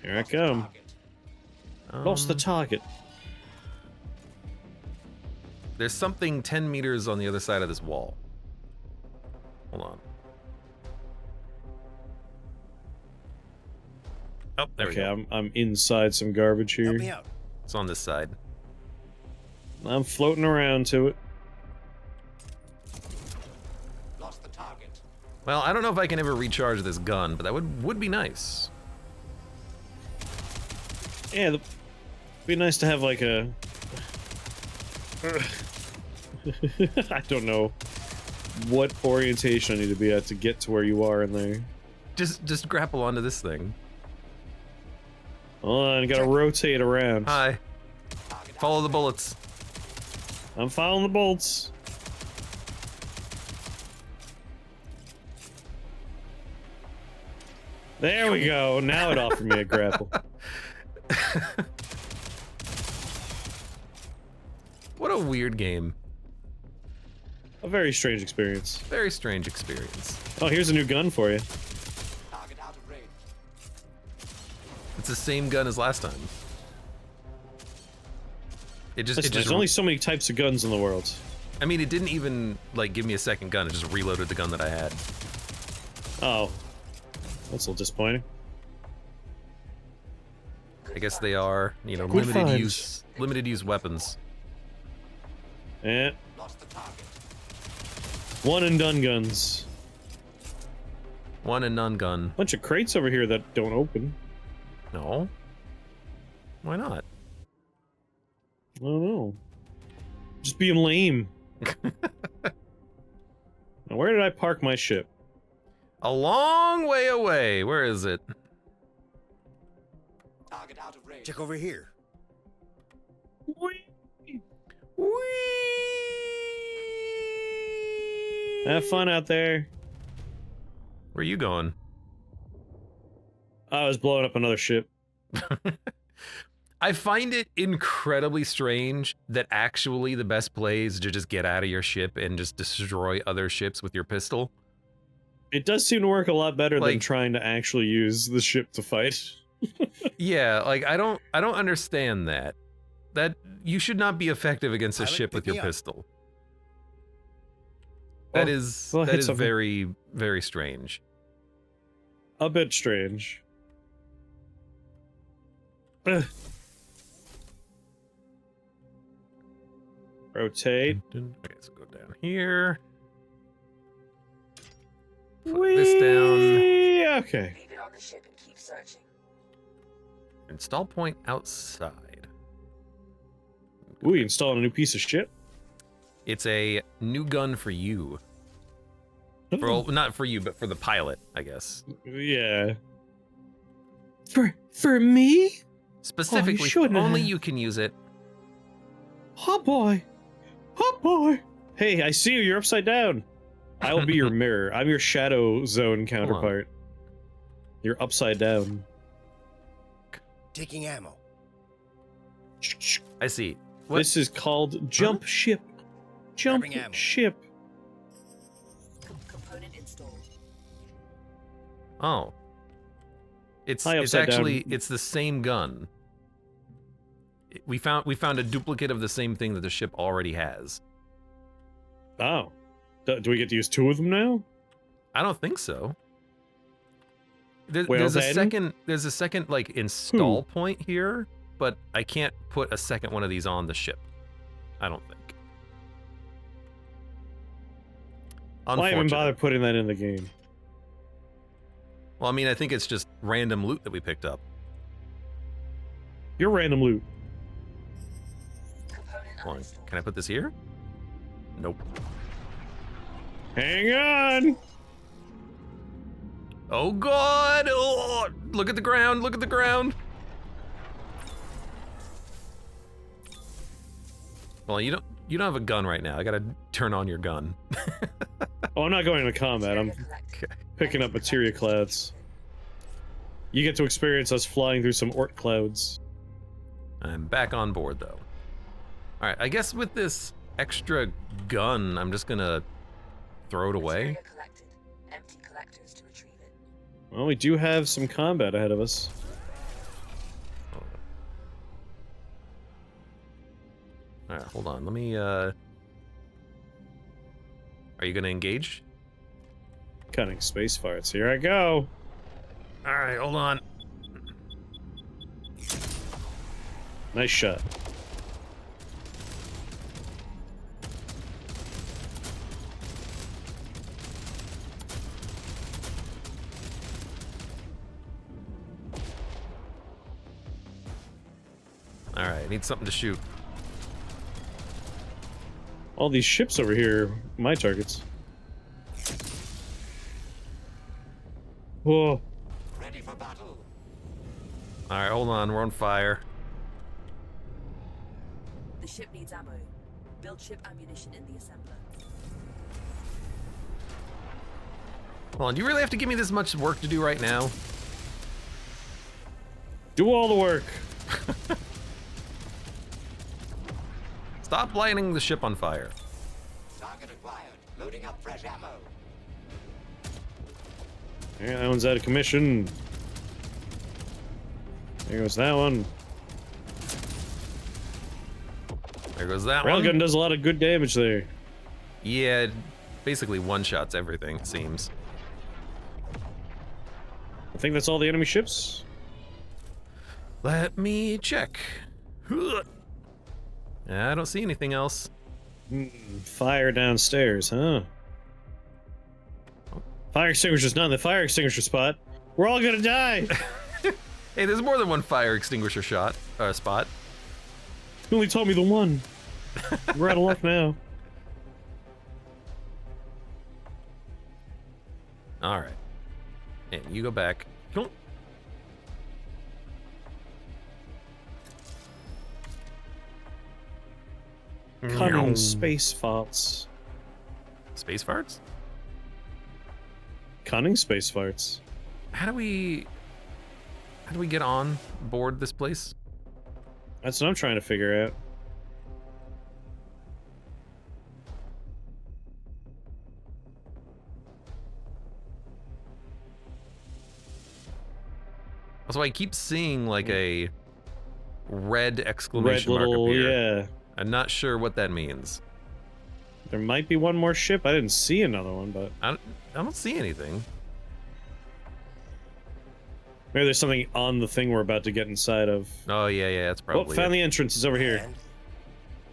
Here I come. Lost the target. There's something 10 meters on the other side of this wall. Hold on. Oh, there we Okay, go. I'm inside some garbage here. Help me out. It's on this side. I'm floating around to it. Lost the target. Well, I don't know if I can ever recharge this gun, but that would be nice. Yeah, it'd be nice to have like a... I don't know what orientation I need to be at to get to where you are in there. Just grapple onto this thing. Hold on, gotta rotate around. Hi. Follow the bullets. I'm following the bolts. There we go. Now it offered me a grapple. What a weird game. A very strange experience. Very strange experience. Oh, here's a new gun for you. Target out of range. It's the same gun as last time. Listen, there's only so many types of guns in the world. I mean, it didn't even, like, give me a second gun. It just reloaded the gun that I had. Oh. That's a little disappointing. I guess they are, you know, Good limited finds. use weapons. Eh. Lost the target. One and done guns. One and none gun. Bunch of crates over here that don't open. No. Why not? I don't know. Just being lame. Now, where did I park my ship? A long way away. Where is it? Target out of range. Check over here. Whee! Have fun out there. Where are you going? I was blowing up another ship. I find it incredibly strange that actually the best play is to just get out of your ship and just destroy other ships with your pistol. It does seem to work a lot better than Like- trying to actually use the ship to fight. Yeah, like I don't understand that. That you should not be effective against a Pilot, ship with pick your me up. pistol. That Oh, is well, that hit is something. very, very strange. A bit strange. Ugh. Rotate. Okay, so go down here. Put this down. Whee! Okay. Leave it on the ship and keep searching. Install point outside. Ooh, you installing a new piece of shit? It's a new gun for you. For, well, not for you, but for the pilot, I guess. Yeah. For me? Specifically, shouldn't only have. you can use it. Hot boy. Hot boy. Hey, I see you. You're upside down. I will be your mirror. I'm your shadow zone counterpart. You're upside down. Taking ammo. I see. What? This is called jump ship. Jump Grabbing ammo. ship. Component installed. Oh. It's Hi, it's upside actually down. it's the same gun. We found a duplicate of the same thing that the ship already has. Oh. Do we get to use 2 of them now? I don't think so. Well There's a second like install point here, but I can't put a second one of these on the ship. I don't think. Why even Unfortunate. bother putting that in the game? Well, I mean, I think it's just random loot that we picked up. Your random loot. Component Hold on. uninstalled. Can I put this here? Nope. Hang on! Oh God! Oh, look at the ground! Look at the ground! Well, you don't have a gun right now. I gotta turn on your gun. Oh, I'm not going into combat. I'm Material collected. Okay. picking up materia clouds. You get to experience us flying through some ort clouds. I'm back on board though. All right, I guess with this extra gun, I'm just gonna throw it away. Material collected. Empty collectors to retrieve it. Well, we do have some combat ahead of us. All right, hold on. Let me. Are you gonna engage? Cutting space farts. Here I go. All right, hold on. Nice shot. All right, I need something to shoot. All these ships over here, my targets. Whoa. Ready for battle. All right, hold on. We're on fire. The ship needs ammo. Build ship ammunition in the assembler. Hold on. Do you really have to give me this much work to do right now? Do all the work. Stop lighting the ship on fire. Target acquired. Loading up fresh ammo. Yeah, that one's out of commission. There goes that one. There goes that one. Railgun does a lot of good damage there. Yeah, it basically one-shots everything, it seems. I think that's all the enemy ships. Let me check. I don't see anything else. Fire downstairs, huh? Fire extinguisher's not in the fire extinguisher spot. We're all gonna die! Hey, there's more than one fire extinguisher spot. You only told me the one. We're out of luck now. All right. And you go back. Don't. Cunning space farts. Space farts? Cunning space farts. How do we get on board this place? That's what I'm trying to figure out. So I keep seeing like a red Red exclamation little, mark appear. yeah. I'm not sure what that means. There might be one more ship. I didn't see another one, but I don't see anything. maybe there's something on the thing we're about to get inside of. Oh yeah, that's Oh, probably found it. the entrance. It's over here.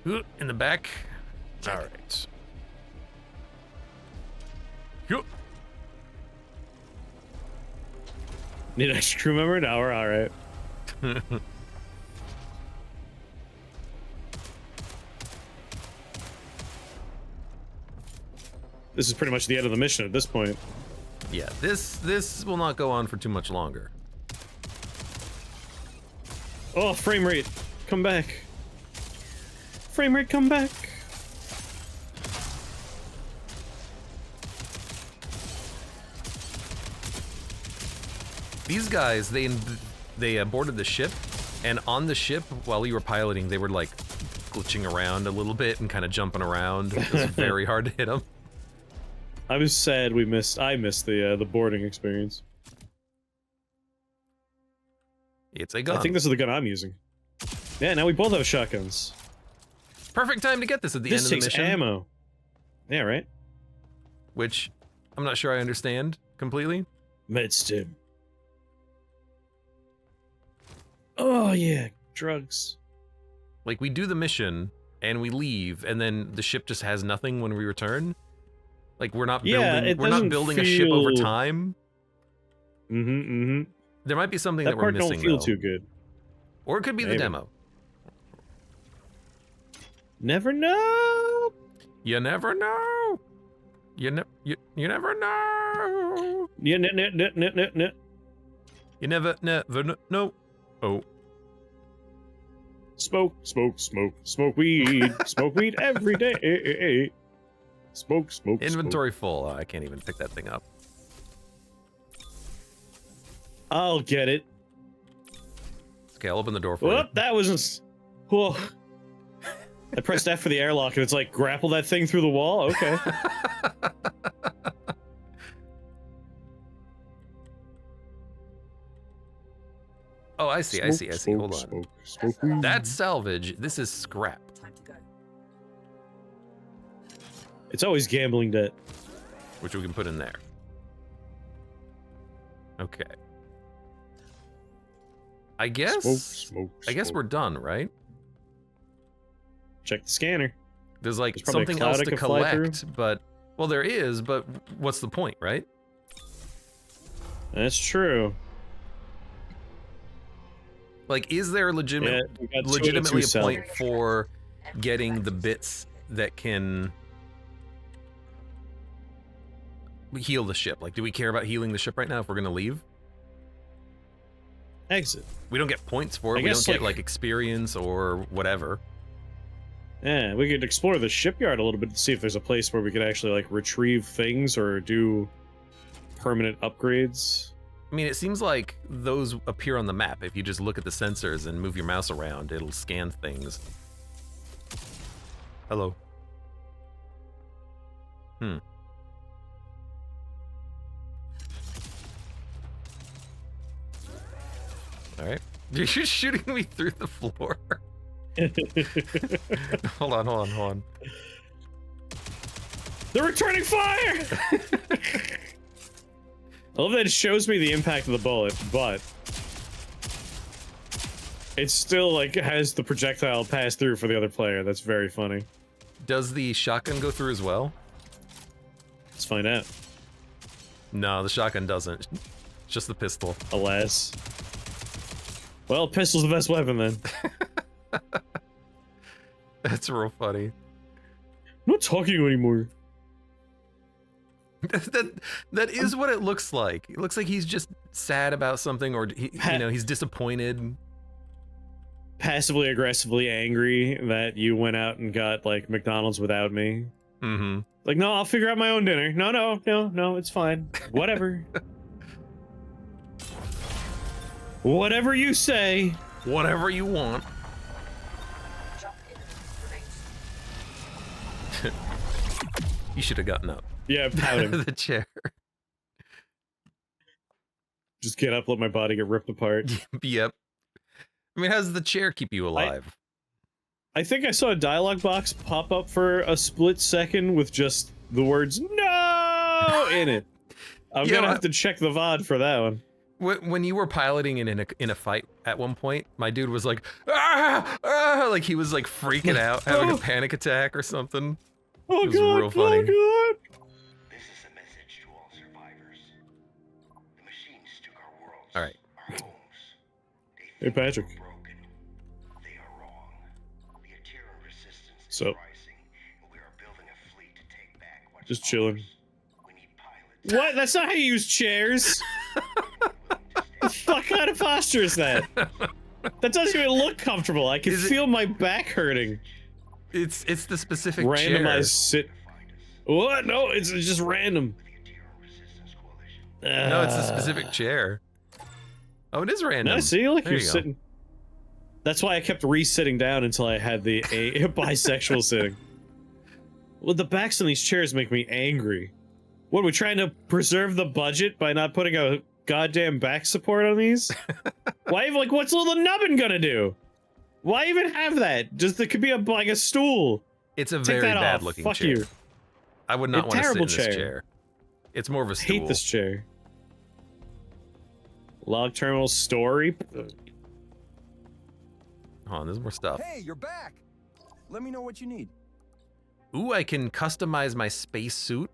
In the back. All right. Yup. Need an extra crew member? No, we're alright. This is pretty much the end of the mission at this point. Yeah, this will not go on for too much longer. Oh, frame rate. Come back. Frame rate, come back. These guys, they boarded the ship, and on the ship, while we were piloting, they were like glitching around a little bit and kind of jumping around. It was very hard to hit him. I was sad I missed the boarding experience. It's a gun. I think this is the gun I'm using. Yeah, now we both have shotguns. Perfect time to get this at the end of the This mission. takes ammo. Yeah, right? Which I'm not sure I understand completely. Medstim. Oh, yeah. Drugs. Like, we do the mission, and we leave, and then the ship just has nothing when we return. Like, we're not building a ship over time. There might be something that we're missing, don't feel though. too good. Or it could be the demo. Never know. You never know. You never know. Yeah, You never know. Oh. Smoke weed. Smoke weed every day. Smoke. Inventory full. I can't even pick that thing up. I'll get it. Okay, I'll open the door for you. Whoop, that was... Whoa. I pressed F for the airlock, and it's like, grapple that thing through the wall? Okay. Oh, I see. Hold on. Smoke. That's salvage. This is scrap. Time to go. It's always gambling debt. Which we can put in there. Okay. I guess we're done, right? Check the scanner. There's like There's probably a something cloud else I to could fly collect, but well, there is, but what's the point, right? That's true. Like, is there legitimately a point for getting the bits that can heal the ship? Like, do we care about healing the ship right now if we're gonna leave? Exit. We don't get points for it. We don't get like experience or whatever. Yeah, we could explore the shipyard a little bit to see if there's a place where we could actually like retrieve things or do permanent upgrades. I mean, it seems like those appear on the map. If you just look at the sensors and move your mouse around, it'll scan things. Hello. All right. You're just shooting me through the floor. Hold on. They're returning fire! I love that it shows me the impact of the bullet, but it still like has the projectile pass through for the other player. That's very funny. Does the shotgun go through as well? Let's find out. No, the shotgun doesn't. It's just the pistol. Alas. Well, pistol's the best weapon then. That's real funny. I'm not talking to you anymore. that is what it looks like. It looks like he's just sad about something, or he's disappointed. Passively aggressively angry that you went out and got like McDonald's without me. Mm-hmm. Like, no, I'll figure out my own dinner. No, it's fine. Whatever. Whatever you say. Whatever you want. You should have gotten up. Yeah, pouting. The chair. Just get up, let my body get ripped apart. Yep. I mean, how does the chair keep you alive? I think I saw a dialogue box pop up for a split second with just the words "No" in it. I'm gonna have to check the VOD for that one. When you were piloting in a fight at one point, my dude was like, ah! Like he was like freaking out, having a panic attack or something. Oh, it was real funny. Oh god! This is a message to all survivors. The machines took our worlds, All right. our homes. Hey, Patrick. We're broken. They are wrong. The Aterian resistance is So- rising, and we are building a fleet to take back what's Just chilling. ours. We need pilots. What? That's not how you use chairs! What the fuck kind of posture is that? That doesn't even look comfortable. I can feel my back hurting. It's the specific Randomized sit. Find us. What? No, it's just random. The Aterian resistance coalition. No, it's a specific chair. Oh, it is random. No, see, look, There you're you go. sitting. That's why I kept re-sitting down until I had the a bisexual sitting. Well, the backs on these chairs make me angry. What, are we trying to preserve the budget by not putting a goddamn back support on these? Why even, like, what's the nubbin gonna do? Why even have that? Just, it could be like a stool. It's a Take very that bad off. looking Fuck chair. you. I would not want to sit in terrible this chair. It's more of a I stool. hate this chair. Log terminal story. Hold on, there's more stuff. Hey, you're back. Let me know what you need. Ooh, I can customize my space suit.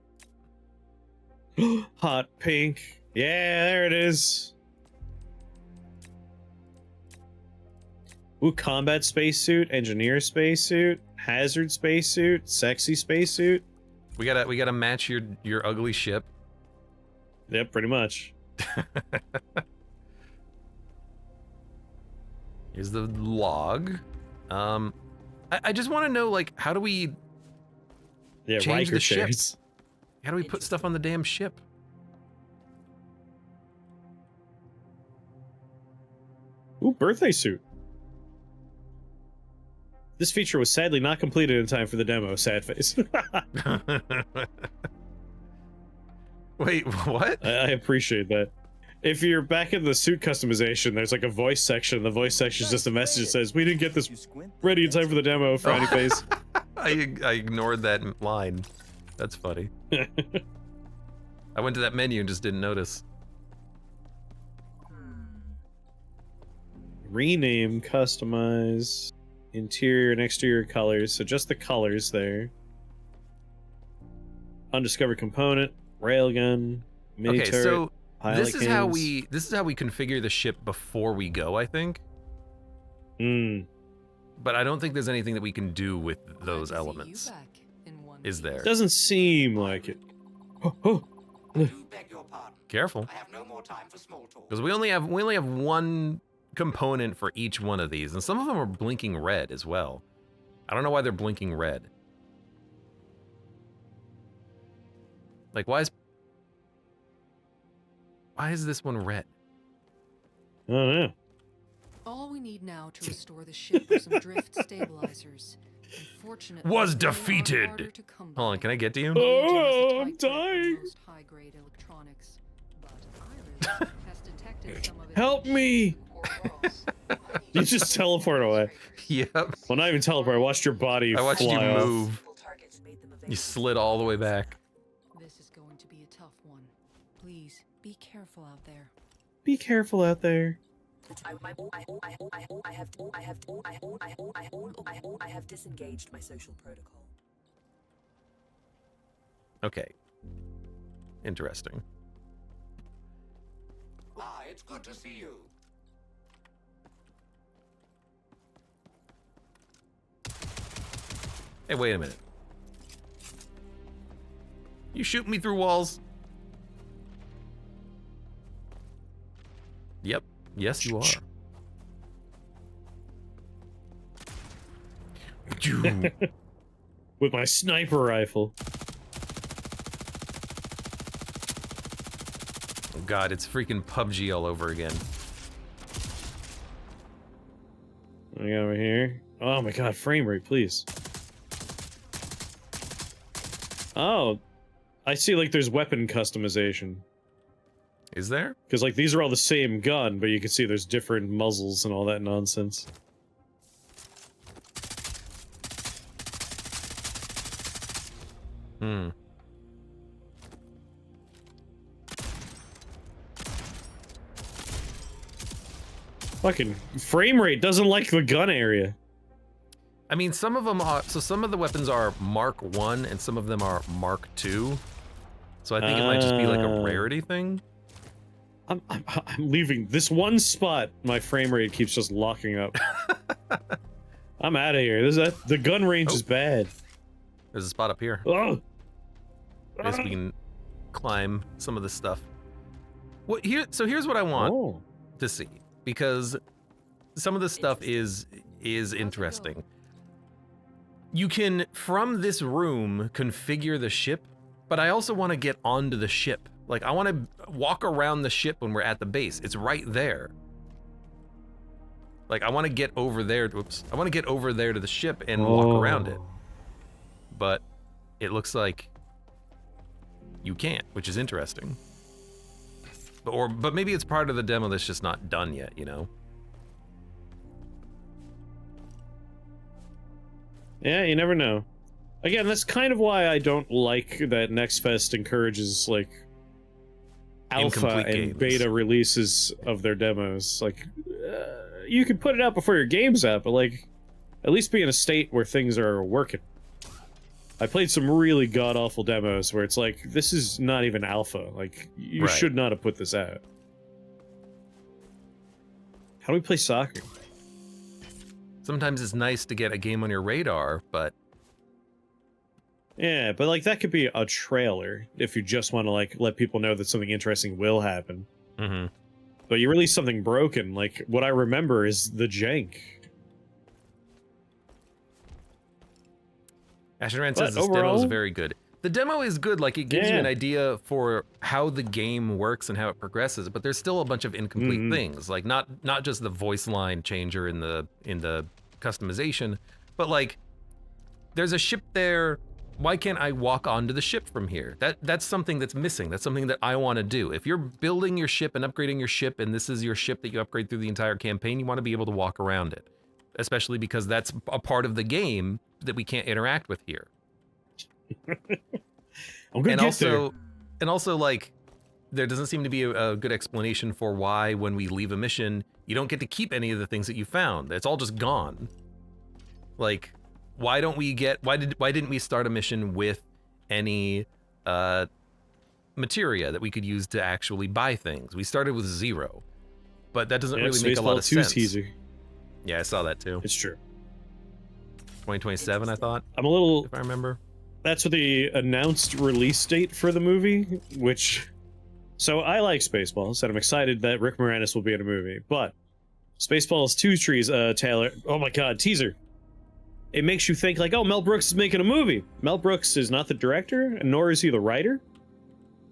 Hot pink. Yeah, there it is. Ooh, combat spacesuit, engineer spacesuit, hazard spacesuit, sexy spacesuit. We gotta match your ugly ship. Yep, pretty much. Here's the log. I just want to know, like, how do we Yeah, change Riker the ship? chairs. How do we put stuff on the damn ship? Ooh, birthday suit. This feature was sadly not completed in time for the demo. Sad face. Wait, what? I appreciate that. If you're back in the suit customization, there's like a voice section. The voice section is just a message that says, "We didn't get this ready in time for the demo." Frowny face. I ignored that line. That's funny. I went to that menu and just didn't notice. Rename, customize, interior and exterior colors. So just the colors there. Undiscovered component, railgun, mini Okay, turret. so pilot this is how cannons. we configure the ship before we go, I think. Hmm. But I don't think there's anything that we can do with those elements. Is there? Doesn't seem like it. Oh, oh. I do beg your pardon. Careful. I have no more time for small talk. Because we only have one component for each one of these, and some of them are blinking red as well. I don't know why they're blinking red. Like, why is this one red? I don't know. All we need now to restore the ship are some drift stabilizers. Unfortunately, Was they are defeated. harder to come Hold on, by. can I get to you? Oh, I'm dying. Most high-grade electronics, but Iris has detected some of it. Help me! You just teleport away. Yep. Well, not even teleport. I watched your body I watched you fly off. move. You slid all the way back. This is going to be a tough one. Please be careful out there. Be careful out there. I have disengaged my social protocol. Okay. Interesting. Ah, it's good to see you. Hey, wait a minute. You shoot me through walls? Yep. Yes, you are. With my sniper rifle. Oh god, it's freaking PUBG all over again. What we got over here? Oh my god, frame rate, please. Oh, I see, like, there's weapon customization. Is there? Because, like, these are all the same gun, but you can see there's different muzzles and all that nonsense. Hmm. Fucking frame rate doesn't like the gun area. I mean, some of them are, so some of the weapons are Mark 1 and some of them are Mark 2. So I think it might just be like a rarity thing. I'm leaving this one spot. My frame rate keeps just locking up. I'm out of here. The gun range is bad. There's a spot up here. Oh, I guess we can climb some of this stuff. What here? So here's what I want to see, because some of this stuff is interesting. You can, from this room, configure the ship, but I also want to get onto the ship. Like, I want to walk around the ship when we're at the base. It's right there. Like, I want to get over there. Whoops. I want to get over there to the ship and walk around it. But it looks like you can't, which is interesting. But maybe it's part of the demo that's just not done yet, you know? Yeah, you never know. Again, that's kind of why I don't like that Next Fest encourages, like, alpha Incomplete and games. beta releases of their demos. Like, you can put it out before your game's out, but, like, at least be in a state where things are working. I played some really god-awful demos where it's like, this is not even alpha. Like, you Right. should not have put this out. How do we play soccer? Sometimes it's nice to get a game on your radar, but Yeah, but, like, that could be a trailer if you just want to, like, let people know that something interesting will happen. mm-hmm. But you release something broken, like, what I remember is the jank. Ashton But says this demo is overall- very good. The demo is good, like it gives you Yeah. an idea for how the game works and how it progresses, but there's still a bunch of incomplete things. Like not just the voice line changer in the customization, but like there's a ship there. Why can't I walk onto the ship from here? That's something that's missing. That's something that I want to do. If you're building your ship and upgrading your ship and this is your ship that you upgrade through the entire campaign, you want to be able to walk around it. Especially because that's a part of the game that we can't interact with here. I'm gonna And get there. also like there doesn't seem to be a good explanation for why when we leave a mission, you don't get to keep any of the things that you found. It's all just gone. Like why didn't we start a mission with any materia that we could use to actually buy things? We started with 0. But that doesn't really make a lot of Spaceball 2 sense. teaser. Yeah, I saw that too. It's true. 2027, I thought, I'm a little... if I remember. That's the announced release date for the movie, which... So I like Spaceballs, and I'm excited that Rick Moranis will be in a movie, but Spaceballs 2 Taylor... Oh my god, teaser. It makes you think like, oh, Mel Brooks is making a movie. Mel Brooks is not the director, and nor is he the writer.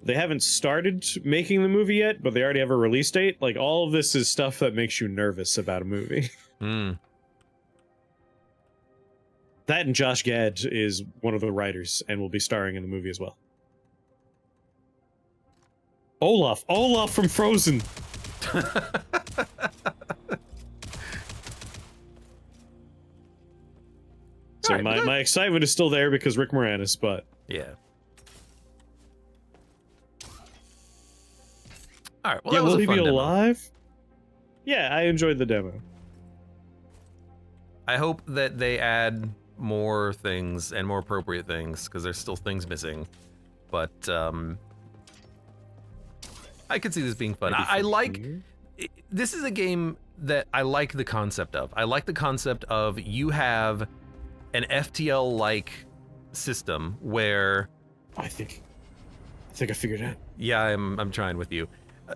They haven't started making the movie yet, but they already have a release date. Like, all of this is stuff that makes you nervous about a movie. Hmm. That and Josh Gad is one of the writers and will be starring in the movie as well. Olaf from Frozen. So Alright, well, my excitement is still there because Rick Moranis, but Yeah. All right. Well, yeah, that was will a he fun be demo. alive? Yeah, I enjoyed the demo. I hope that they add more things and more appropriate things because there's still things missing. But I could see this being fun. I like. This is a game that I like the concept of. I like the concept of you have an FTL-like system where I think I figured it out. yeah, I'm trying with you.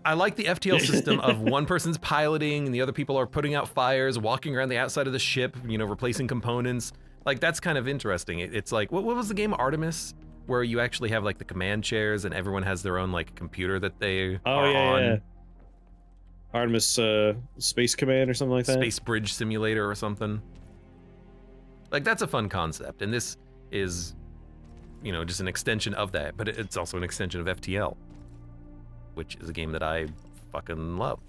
I like the FTL system of one person's piloting and the other people are putting out fires, walking around the outside of the ship, you know, replacing components. Like that's kind of interesting. It's like what was the game Artemis, where you actually have like the command chairs and everyone has their own like computer that they are on. Yeah. Artemis Space Command or something like that. Space Bridge Simulator or something. Like that's a fun concept, and this is, you know, just an extension of that, but it's also an extension of FTL, which is a game that I fucking love.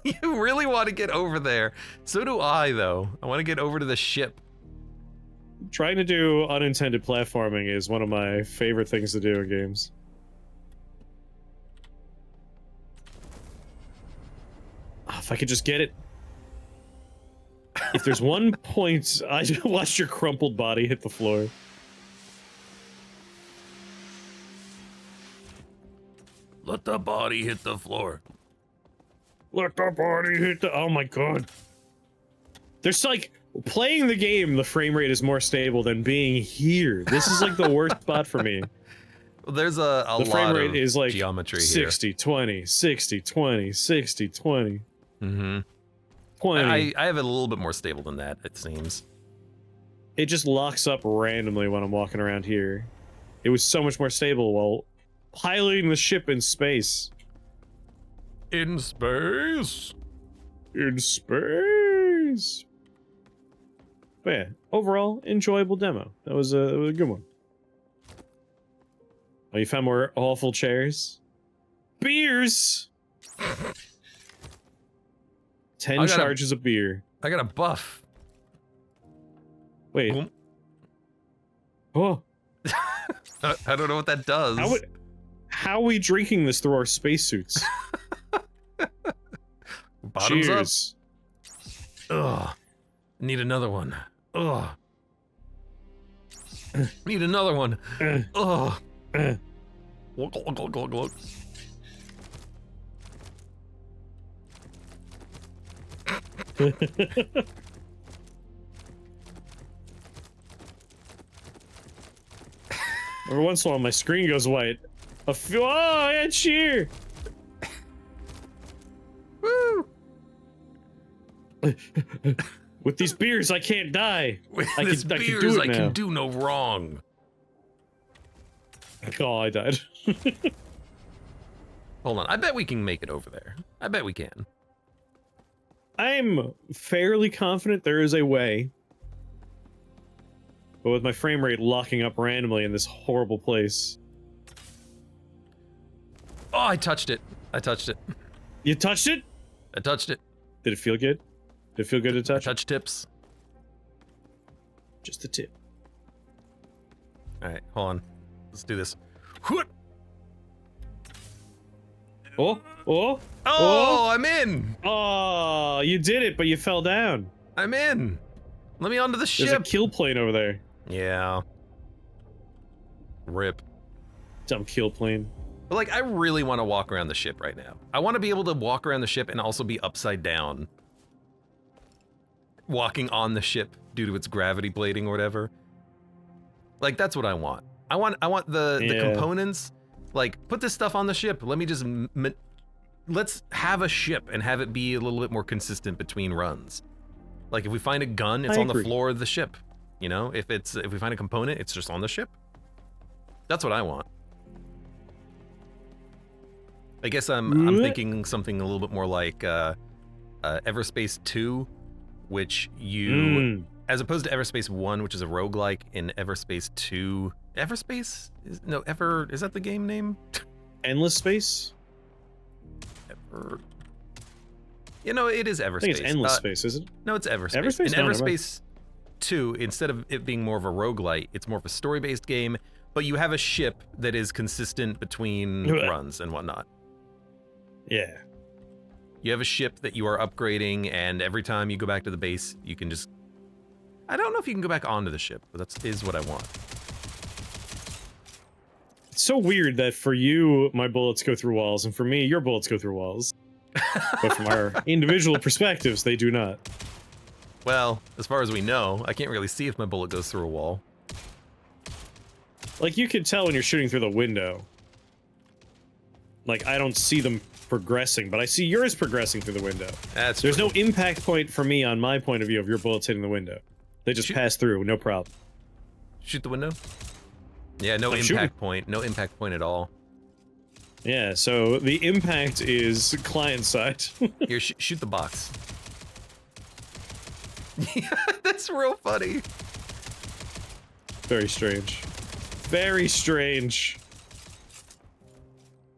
You really want to get over there. So do I, though. I want to get over to the ship. Trying to do unintended platforming is one of my favorite things to do in games. Oh, if I could just get it. If there's one point, I just watched your crumpled body hit the floor. Let the body hit the floor. Let the body hit the... Oh my god. There's like... Playing the game, the frame rate is more stable than being here. This is like the worst spot for me. Well, there's a The frame lot rate of is like geometry 60, 20, 60, 20, 60, 20, here. Mm-hmm. 20. I have it a little bit more stable than that, it seems. It just locks up randomly when I'm walking around here. It was so much more stable while piloting the ship in space. In space. in space. But yeah, overall, enjoyable demo. That was a good one. Oh, you found more awful chairs? Beers! 10 charges of beer. I got a buff. Wait. Boom. Oh. I don't know what that does. How are we drinking this through our spacesuits? Bottoms Cheers. up. Ugh. Need another one. Ugh. Need another one. Ugh. Glug, glug, glug, glug, glug. Every once in a while, my screen goes white. Oh, yeah, cheer! Woo! With these beers, I can't die. With I this can beers, do it I now. can do no wrong. Oh, I died. Hold on, I bet we can make it over there. I bet we can. I'm fairly confident there is a way. But with my frame rate locking up randomly in this horrible place. Oh, I touched it. I touched it. You touched it? I touched it. Did it feel good? Did it feel good to touch? Touch tips. Just the tip. Alright, hold on. Let's do this. Oh, oh, oh, I'm in! Oh, you did it, but you fell down. I'm in! Let me onto the ship! There's a kill plane over there. Yeah. Rip. Dumb kill plane. But like, I really want to walk around the ship right now. I want to be able to walk around the ship and also be upside down. Walking on the ship due to its gravity blading or whatever. Like, that's what I want. I want the components. Like, put this stuff on the ship. Let me just let's have a ship and have it be a little bit more consistent between runs. Like, if we find a gun, it's on the floor of the ship. You know, if we find a component, it's just on the ship. That's what I want. I guess I'm thinking something a little bit more like Everspace 2, which you as opposed to Everspace 1, which is a roguelike, in Everspace 2. Everspace? Is that the game name? Endless Space? You know, it is Everspace. I think it's Endless Space, is it? No, it's Everspace. Everspace? In No, Everspace 2, instead of it being more of a roguelite, it's more of a story-based game, but you have a ship that is consistent between runs and whatnot. Yeah. You have a ship that you are upgrading, and every time you go back to the base, you can just... I don't know if you can go back onto the ship, but that is what I want. It's so weird that for you, my bullets go through walls, and for me, your bullets go through walls. But from our individual perspectives, they do not. Well, as far as we know, I can't really see if my bullet goes through a wall. Like, you can tell when you're shooting through the window. Like, I don't see them progressing, but I see yours progressing through the window. There's no impact point for me on my point of view of your bullets hitting the window. They just pass through, no problem. Shoot the window? Yeah, no impact point. No impact point at all. Yeah, so the impact is client side. Here, shoot the box. Yeah, that's real funny. Very strange. Very strange.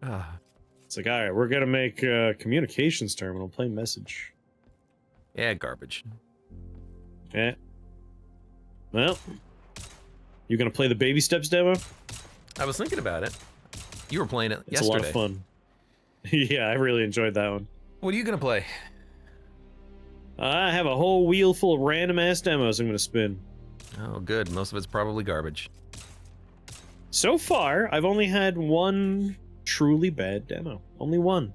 It's like, alright, we're gonna make a communications terminal, plain message. Yeah, garbage. Yeah. Well, you gonna play the baby steps demo? I was thinking about it. You were playing it It's a lot of fun. Yeah, I really enjoyed that one. What are you gonna play? I have a whole wheel full of random ass demos I'm gonna spin. Oh, good. Most of it's probably garbage. So far, I've only had one truly bad demo. Only one.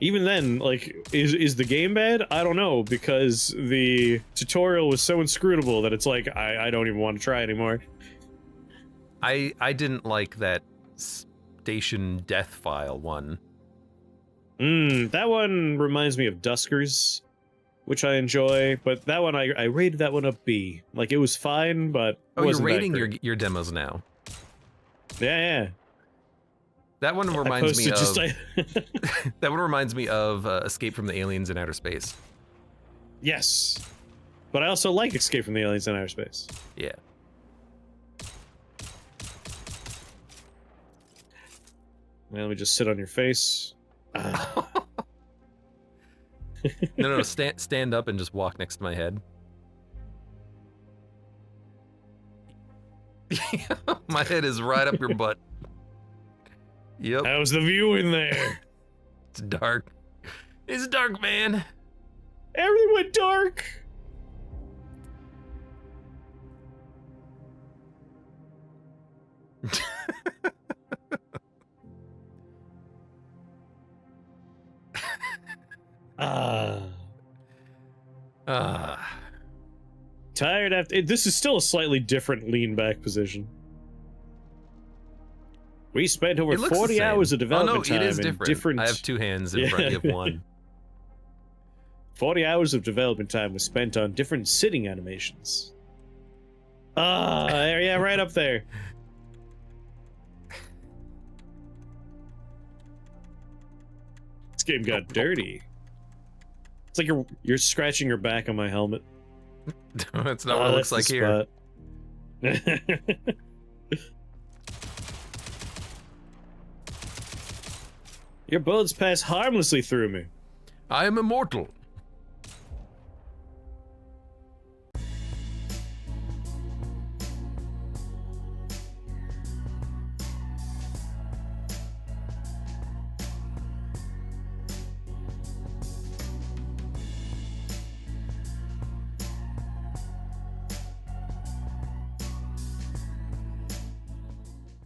Even then, like, is the game bad? I don't know, because the tutorial was so inscrutable that it's like, I don't even want to try anymore. I didn't like that station death file one. That one reminds me of Duskers, which I enjoy, but that one, I rated that one a B. Like, it was fine, but Oh, you're rating your demos now. Yeah. That one reminds me of just, that one reminds me of Escape from the Aliens in Outer Space. Yes, but I also like Escape from the Aliens in Outer Space. Yeah. Well, let me just sit on your face. No, stand up and just walk next to my head. My head is right up your butt. Yep. How's the view in there? It's dark. It's dark, man. Everything went dark. Tired after. This is still a slightly different lean back position. We spent over 40 hours of development time. It is in different. I have two hands in front of one. 40 hours of development time was spent on different sitting animations. Yeah, right up there. This game got dirty. It's like you're scratching your back on my helmet. That's not what it looks like here. Your bullets pass harmlessly through me. I am immortal.